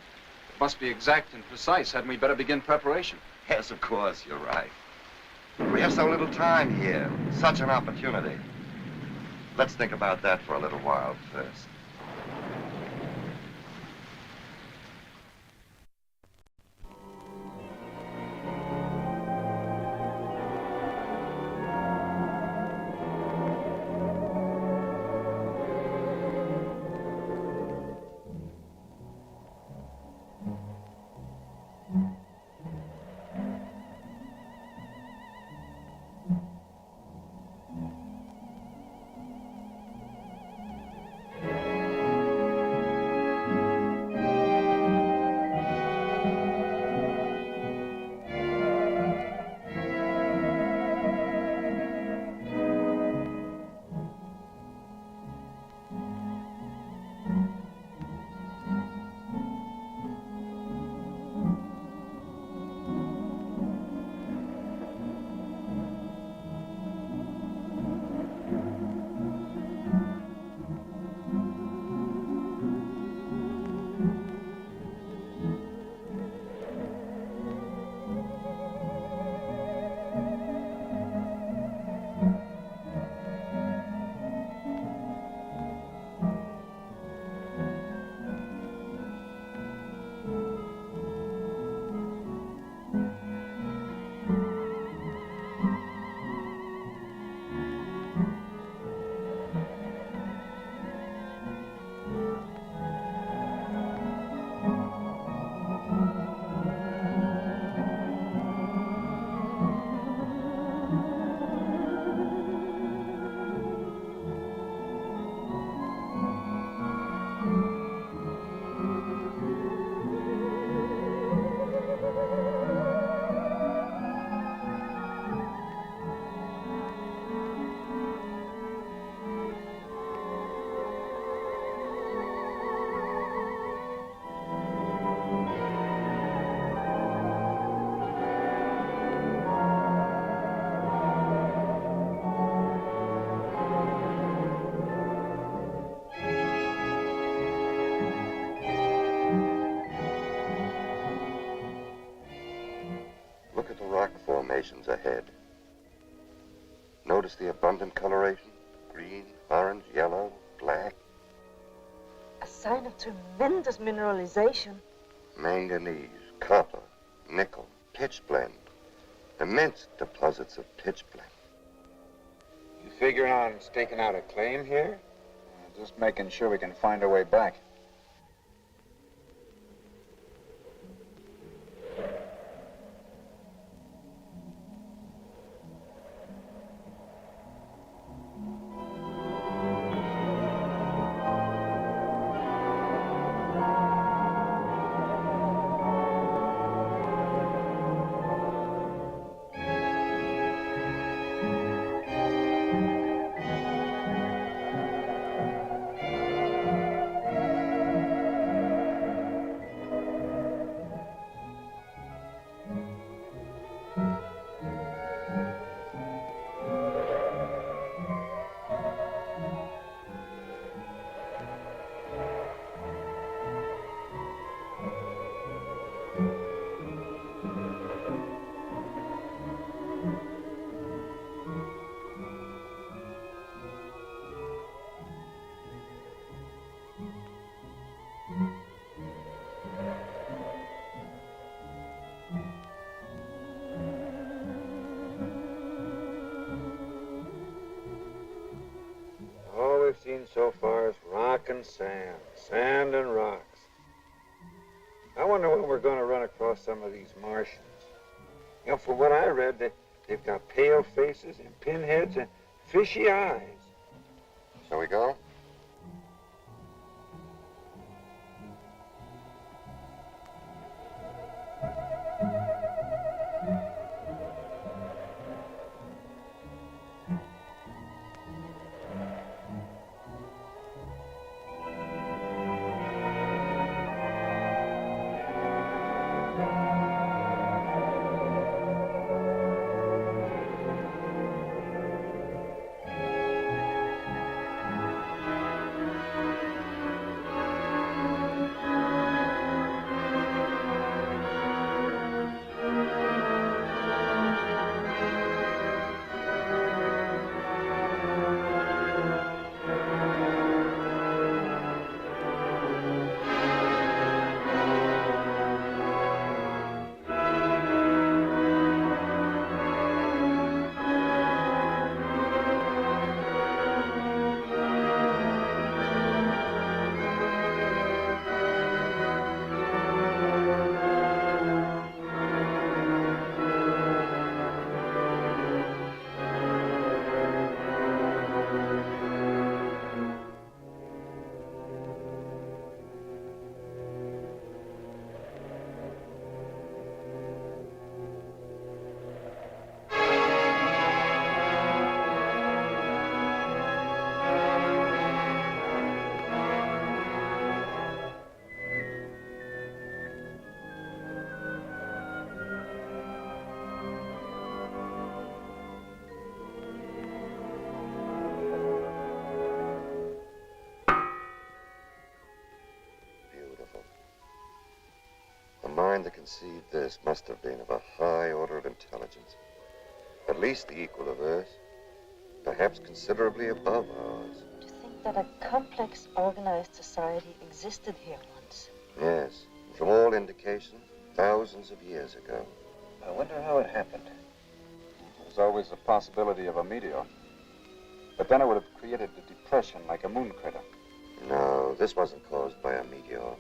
Speaker 7: It must be exact and precise. Hadn't we better begin preparation?
Speaker 4: Yes, of course, you're right. We have so little time here. Such an opportunity. Let's think about that for a little while first. civilizations ahead. Notice the abundant coloration? Green, orange, yellow, black.
Speaker 10: A sign of tremendous mineralization.
Speaker 4: Manganese, copper, nickel, pitchblende. Immense deposits of pitchblende.
Speaker 7: You figure on staking out a claim here? Just making sure we can find our way back.
Speaker 8: All we've seen so far is rock and sand, sand and rocks. I wonder when we're going to run across some of these Martians. You know, for what I read, they've got pale faces and pinheads and fishy eyes.
Speaker 4: Shall we go? The mind that conceived this must have been of a high order of intelligence, at least the equal of Earth, perhaps considerably above ours.
Speaker 10: To think that a complex, organized society existed here once.
Speaker 4: Yes, from all indications, thousands of years ago.
Speaker 7: I wonder how it happened. There's always a possibility of a meteor. But then it would have created a depression like a moon crater.
Speaker 4: No, this wasn't caused by a meteor.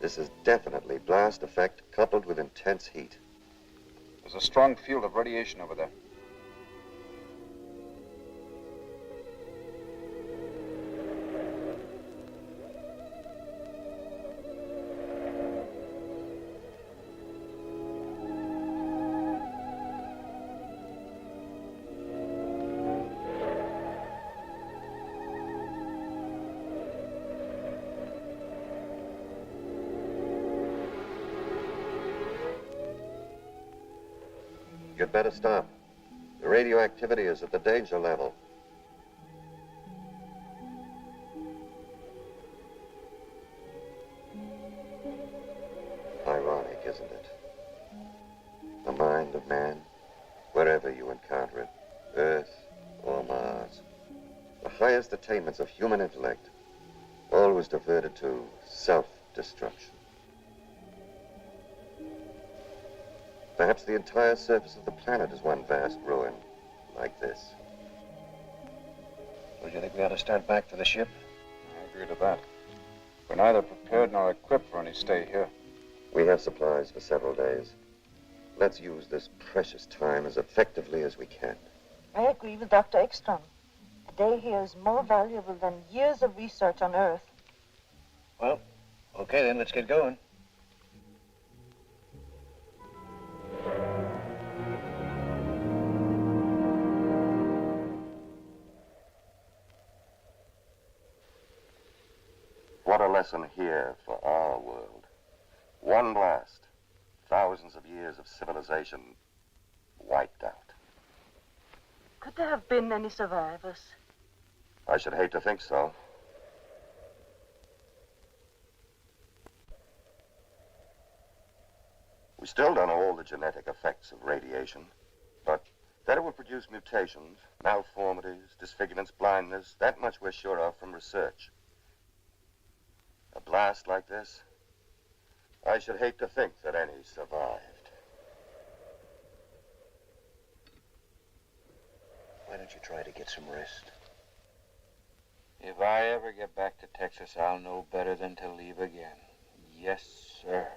Speaker 4: This is definitely blast effect coupled with intense heat.
Speaker 7: There's a strong field of radiation over there.
Speaker 4: You'd better stop. The radioactivity is at the danger level. Ironic, isn't it? The mind of man highest attainments of human intellect, always diverted to self-destruction. Perhaps the entire surface of the planet is one vast ruin, like this.
Speaker 3: Don't you think we ought to start back for the ship?
Speaker 13: I agree to that. We're neither prepared nor equipped for any stay here.
Speaker 4: We have supplies for several days. Let's use this precious time as effectively as we can.
Speaker 10: I agree with Dr. Ekstrom. A day here is more valuable than years of research on Earth.
Speaker 3: Well, okay then, let's get going.
Speaker 4: What a lesson here for our world. One blast, thousands of years of civilization wiped out.
Speaker 10: Could there have been any survivors?
Speaker 4: I should hate to think so. We still don't know all the genetic effects of radiation, but that it will produce mutations, malformities, disfigurements, blindness, that much we're sure of from research. A blast like this, I should hate to think that any survived.
Speaker 3: Why don't you try to get some rest?
Speaker 8: If I ever get back to Texas, I'll know better than to leave again. Yes, sir.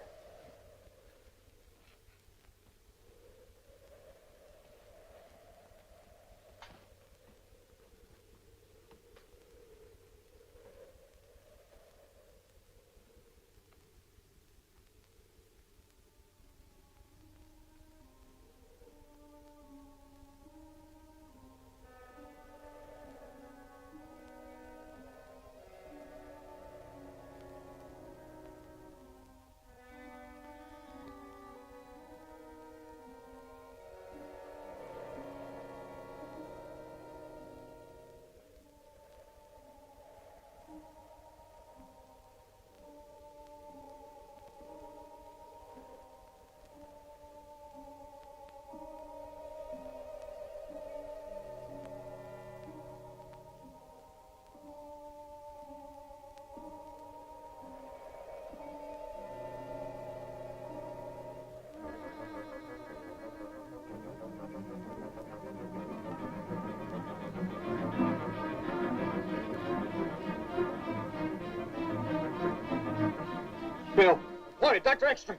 Speaker 12: Bill. Lloyd, Dr. Ekstrom.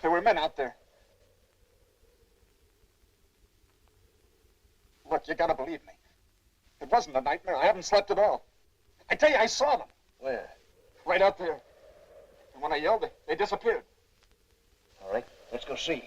Speaker 12: There were men out there. Look, you gotta believe me. It wasn't a nightmare. I haven't slept at all. I tell you, I saw them.
Speaker 3: Where?
Speaker 12: Right out there. And when I yelled, they disappeared.
Speaker 3: All right, let's go see.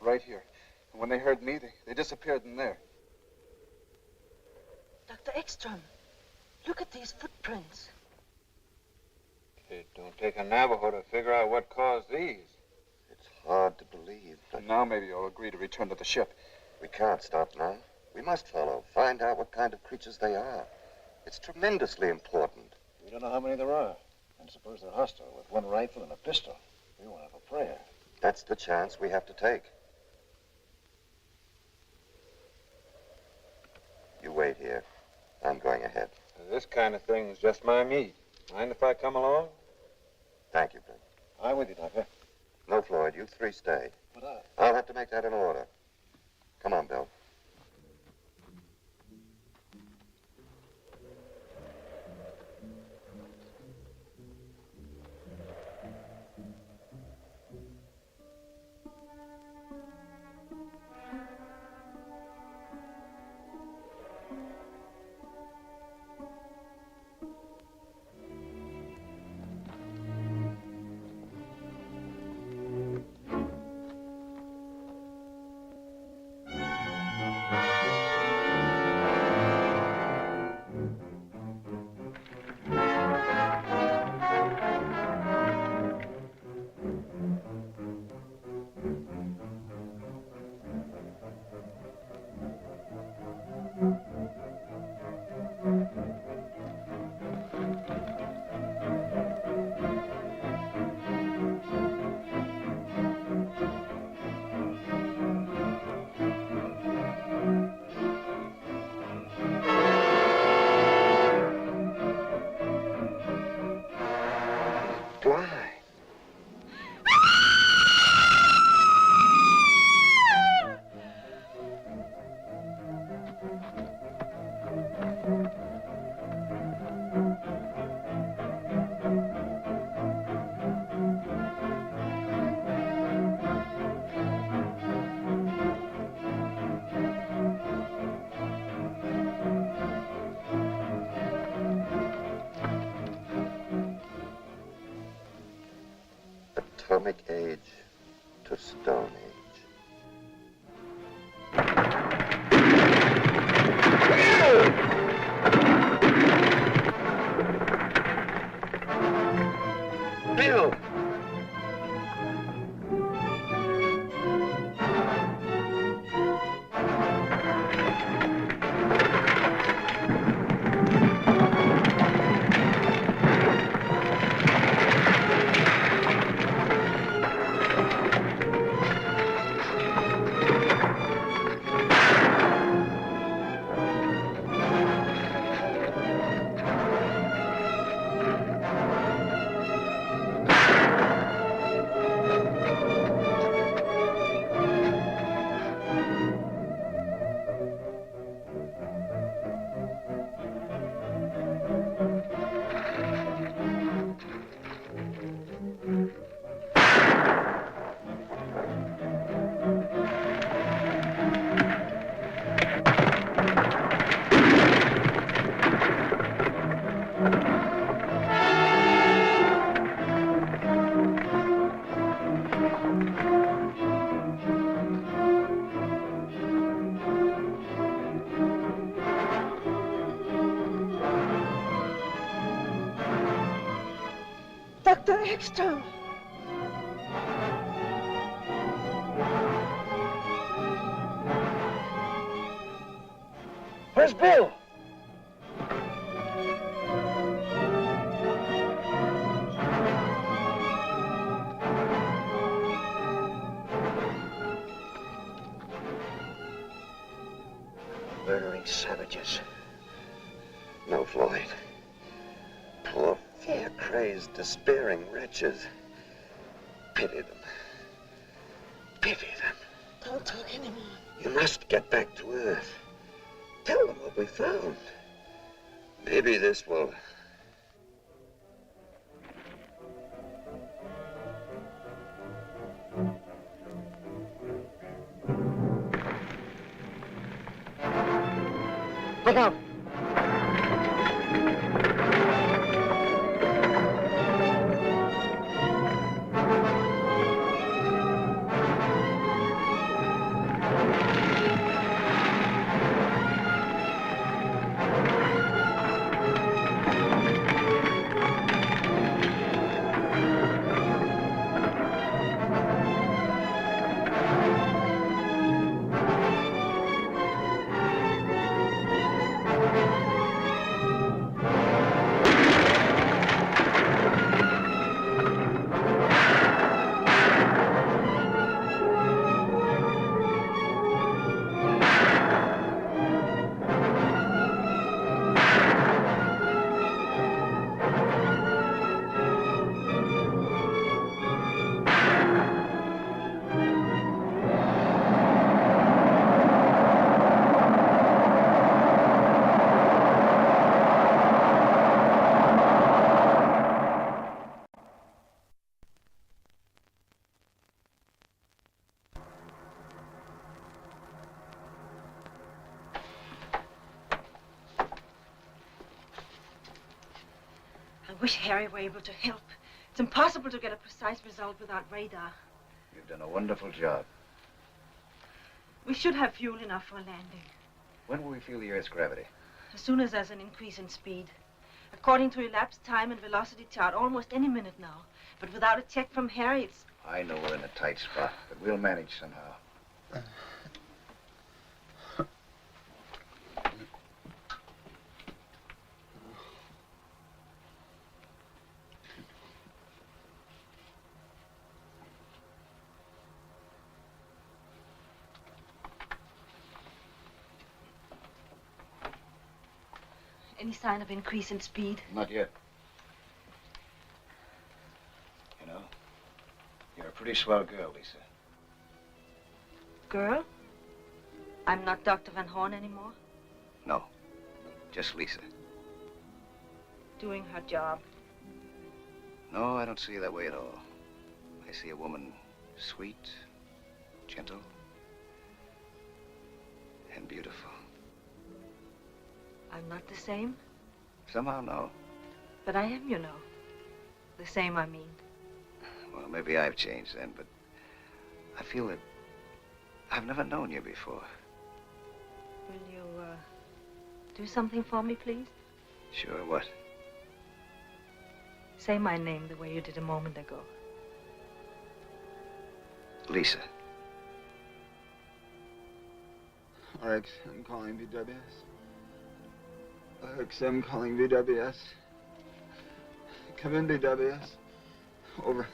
Speaker 13: Right here. And when they heard me, they disappeared in there.
Speaker 10: Dr. Ekstrom, look at these footprints.
Speaker 8: It don't take a Navajo to figure out what caused these.
Speaker 4: It's hard to believe, but
Speaker 13: Now maybe you'll agree to return to the ship.
Speaker 4: we can't stop now. We must follow, find out what kind of creatures they are. It's tremendously important.
Speaker 3: We don't know how many there are. And suppose they're hostile with one rifle and a pistol. We won't have a prayer.
Speaker 4: That's the chance we have to take. You wait here. I'm going ahead.
Speaker 8: This kind of thing's just my meat. Mind if I come along?
Speaker 4: Thank you, Bill.
Speaker 3: I'm with you, Doctor.
Speaker 4: No, Floyd, you three stay.
Speaker 3: But
Speaker 4: I'll have to make that in order. Come on, Bill. do I. Atomic age to Stone Age. Bill!
Speaker 10: Dr. Ekstrom.
Speaker 4: Where's Bill? Murdering savages. No, Floyd. Poor, fear-crazed, despairing wretches. Pity them. Pity them.
Speaker 10: Don't talk anymore.
Speaker 4: You must get back to Earth. Tell them what we found. Maybe this will...
Speaker 10: Look out. I wish Harry were able to help. It's impossible to get a precise result without radar.
Speaker 3: You've done a wonderful job.
Speaker 10: We should have fuel enough for a landing.
Speaker 3: When will we feel the Earth's gravity?
Speaker 10: As soon as there's an increase in speed. According to elapsed time and velocity chart, almost any minute now. But without a check from Harry, it's...
Speaker 3: I know we're in a tight spot, but we'll manage somehow.
Speaker 10: Any sign of increase in speed?
Speaker 3: Not yet. pretty swell girl, Lisa.
Speaker 10: Girl? I'm not Dr. Van Horn anymore?
Speaker 3: No, just Lisa.
Speaker 10: Doing her job.
Speaker 3: No, I don't see her that way at all. I see a woman sweet, gentle, and beautiful.
Speaker 10: I'm not the same,
Speaker 3: Somehow, no.
Speaker 10: but I am, you know. The same, I mean.
Speaker 3: Well, maybe I've changed then, but I feel that I've never known you before.
Speaker 10: Will you, do something for me, please?
Speaker 3: Sure, what?
Speaker 10: Say my name the way you did a moment ago.
Speaker 3: Lisa.
Speaker 13: RXM calling VWS. RXM calling VWS. Come in, VWS. Over.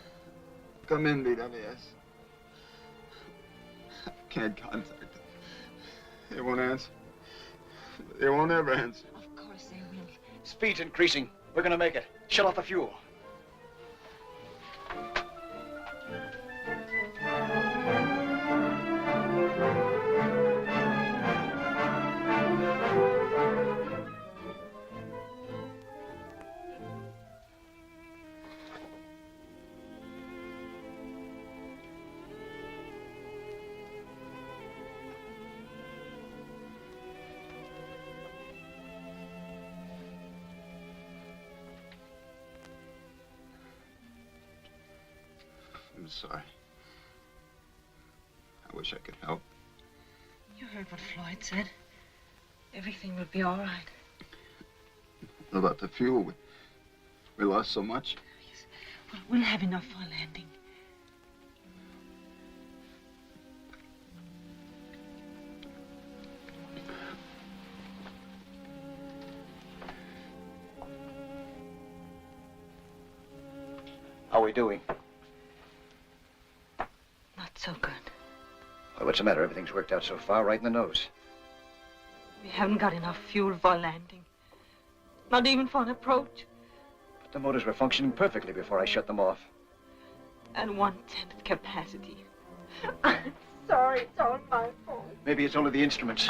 Speaker 13: Come in, VWS. I can't contact them. They won't answer. They won't ever answer.
Speaker 10: Of course they will.
Speaker 3: Speed's increasing. We're gonna make it. Shut off the fuel.
Speaker 13: I'm sorry. I wish I could help.
Speaker 10: You heard what Floyd said. Everything will be all right.
Speaker 13: What about the fuel? We lost so much.
Speaker 10: Well, we'll have enough for a landing.
Speaker 3: How are we doing?
Speaker 10: Not so good.
Speaker 3: Well, what's the matter? Everything's worked out so far, right in the nose.
Speaker 10: We haven't got enough fuel for a landing. Not even for an approach.
Speaker 3: But the motors were functioning perfectly before I shut them off.
Speaker 10: And 1/10 capacity. I'm sorry, it's all my fault.
Speaker 3: Maybe it's only the instruments.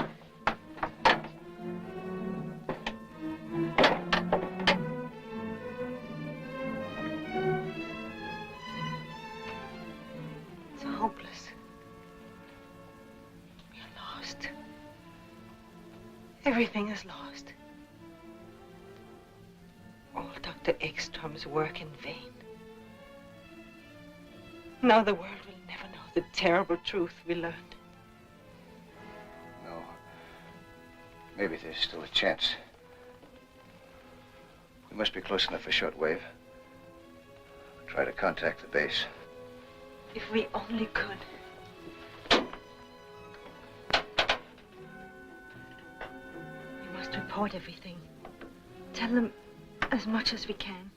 Speaker 10: It's hopeless. We're lost. Everything is lost. All Dr. Ekstrom's work in vain. Now the world will never know the terrible truth we learned.
Speaker 3: No. Maybe there's still a chance. We must be close enough for shortwave. Try to contact the base.
Speaker 10: If we only could. We must report everything. Tell them as much as we can.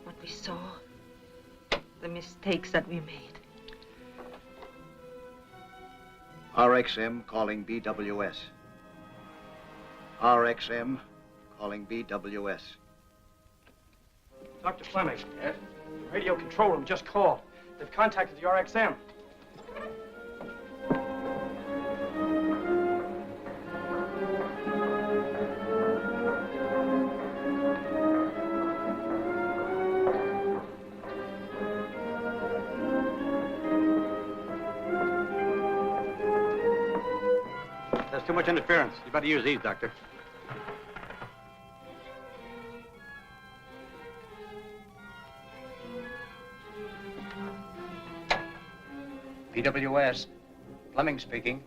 Speaker 10: What we saw. The mistakes that we made.
Speaker 3: RXM calling BWS. RXM calling BWS.
Speaker 14: Dr. Fleming. Yes? The radio control room just called. They've contacted the RXM.
Speaker 12: There's too much interference. You better use these, Doctor.
Speaker 5: PWS. Fleming speaking.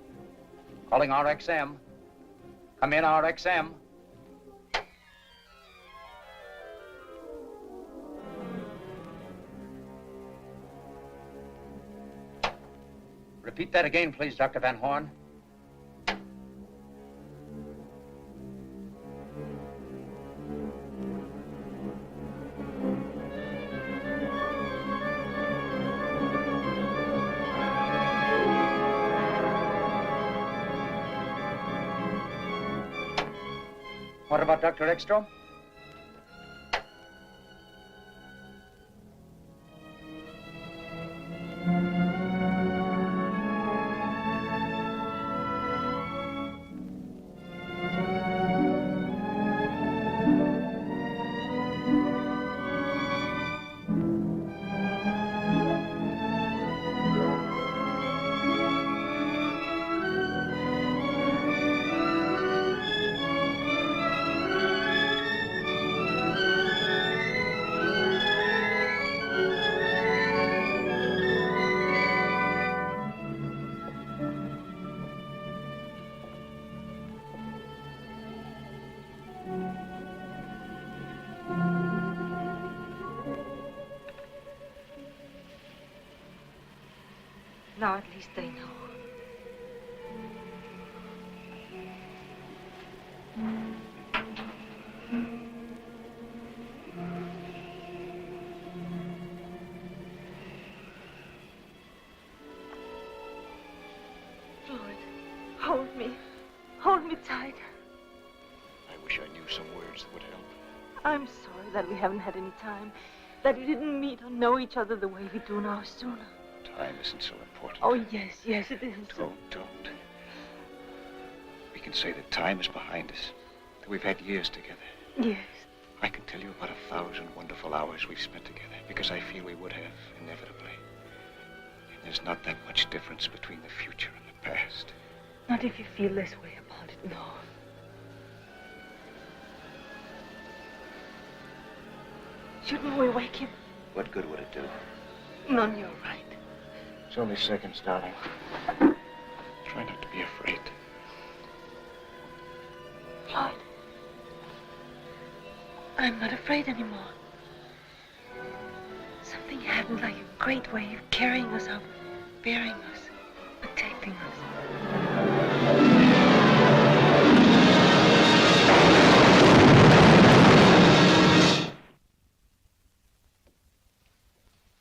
Speaker 5: Calling RXM. Come in, RXM. Repeat that again, please, Dr. Van Horn. What about Dr. Ekstrom?
Speaker 10: Now at least they know.
Speaker 15: Floyd, hold me. Hold me tight.
Speaker 3: I wish I knew some words that would help.
Speaker 15: I'm sorry that we haven't had any time, that we didn't meet or know each other the way we do now sooner.
Speaker 3: Time isn't so important.
Speaker 15: Oh, yes, it is.
Speaker 3: Don't. We can say that time is behind us, that we've had years together.
Speaker 15: Yes.
Speaker 3: I can tell you about 1,000 wonderful hours we've spent together, because I feel we would have, inevitably. And there's not that much difference between the future and the past.
Speaker 15: Not if you feel this way about it, no. Shouldn't we wake him?
Speaker 3: What good would it do?
Speaker 15: None, you're right.
Speaker 3: It's only seconds, darling. Try not to be afraid.
Speaker 15: Floyd, I'm not afraid anymore. Something happened, like a great wave carrying us up, bearing us, protecting us.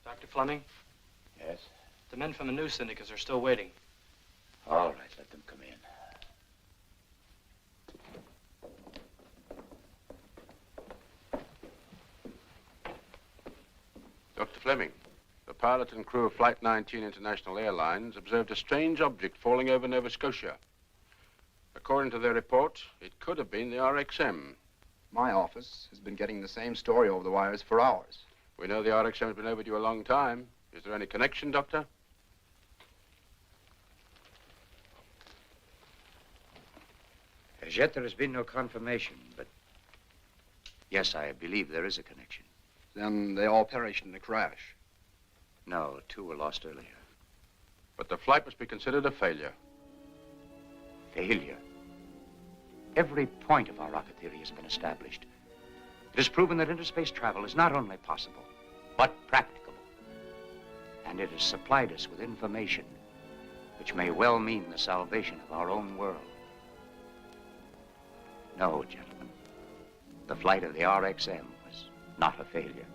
Speaker 14: Dr. Fleming?
Speaker 5: Yes?
Speaker 14: The men from the news syndicates are still waiting.
Speaker 5: All right, let them come in.
Speaker 6: Dr. Fleming, the pilot and crew of Flight 19 International Airlines observed a strange object falling over Nova Scotia. According to their report, it could have been the RXM.
Speaker 7: My office has been getting the same story over the wires for hours.
Speaker 6: We know the RXM has been overdue a long time. Is there any connection, Doctor?
Speaker 5: As yet, there has been no confirmation, but yes, I believe there is a connection.
Speaker 7: Then they all perished in the crash.
Speaker 5: No, 2 were lost earlier.
Speaker 6: But the flight must be considered a failure.
Speaker 5: Failure? Every point of our rocket theory has been established. It has proven that interspace travel is not only possible, but practicable. And it has supplied us with information which may well mean the salvation of our own world. No, gentlemen, the flight of the RXM was not a failure.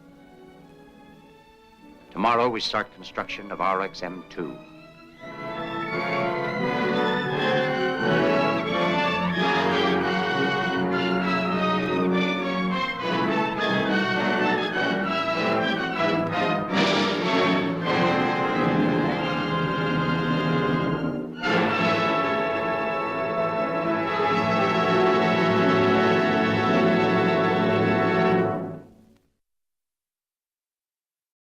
Speaker 5: Tomorrow we start construction of RXM-2.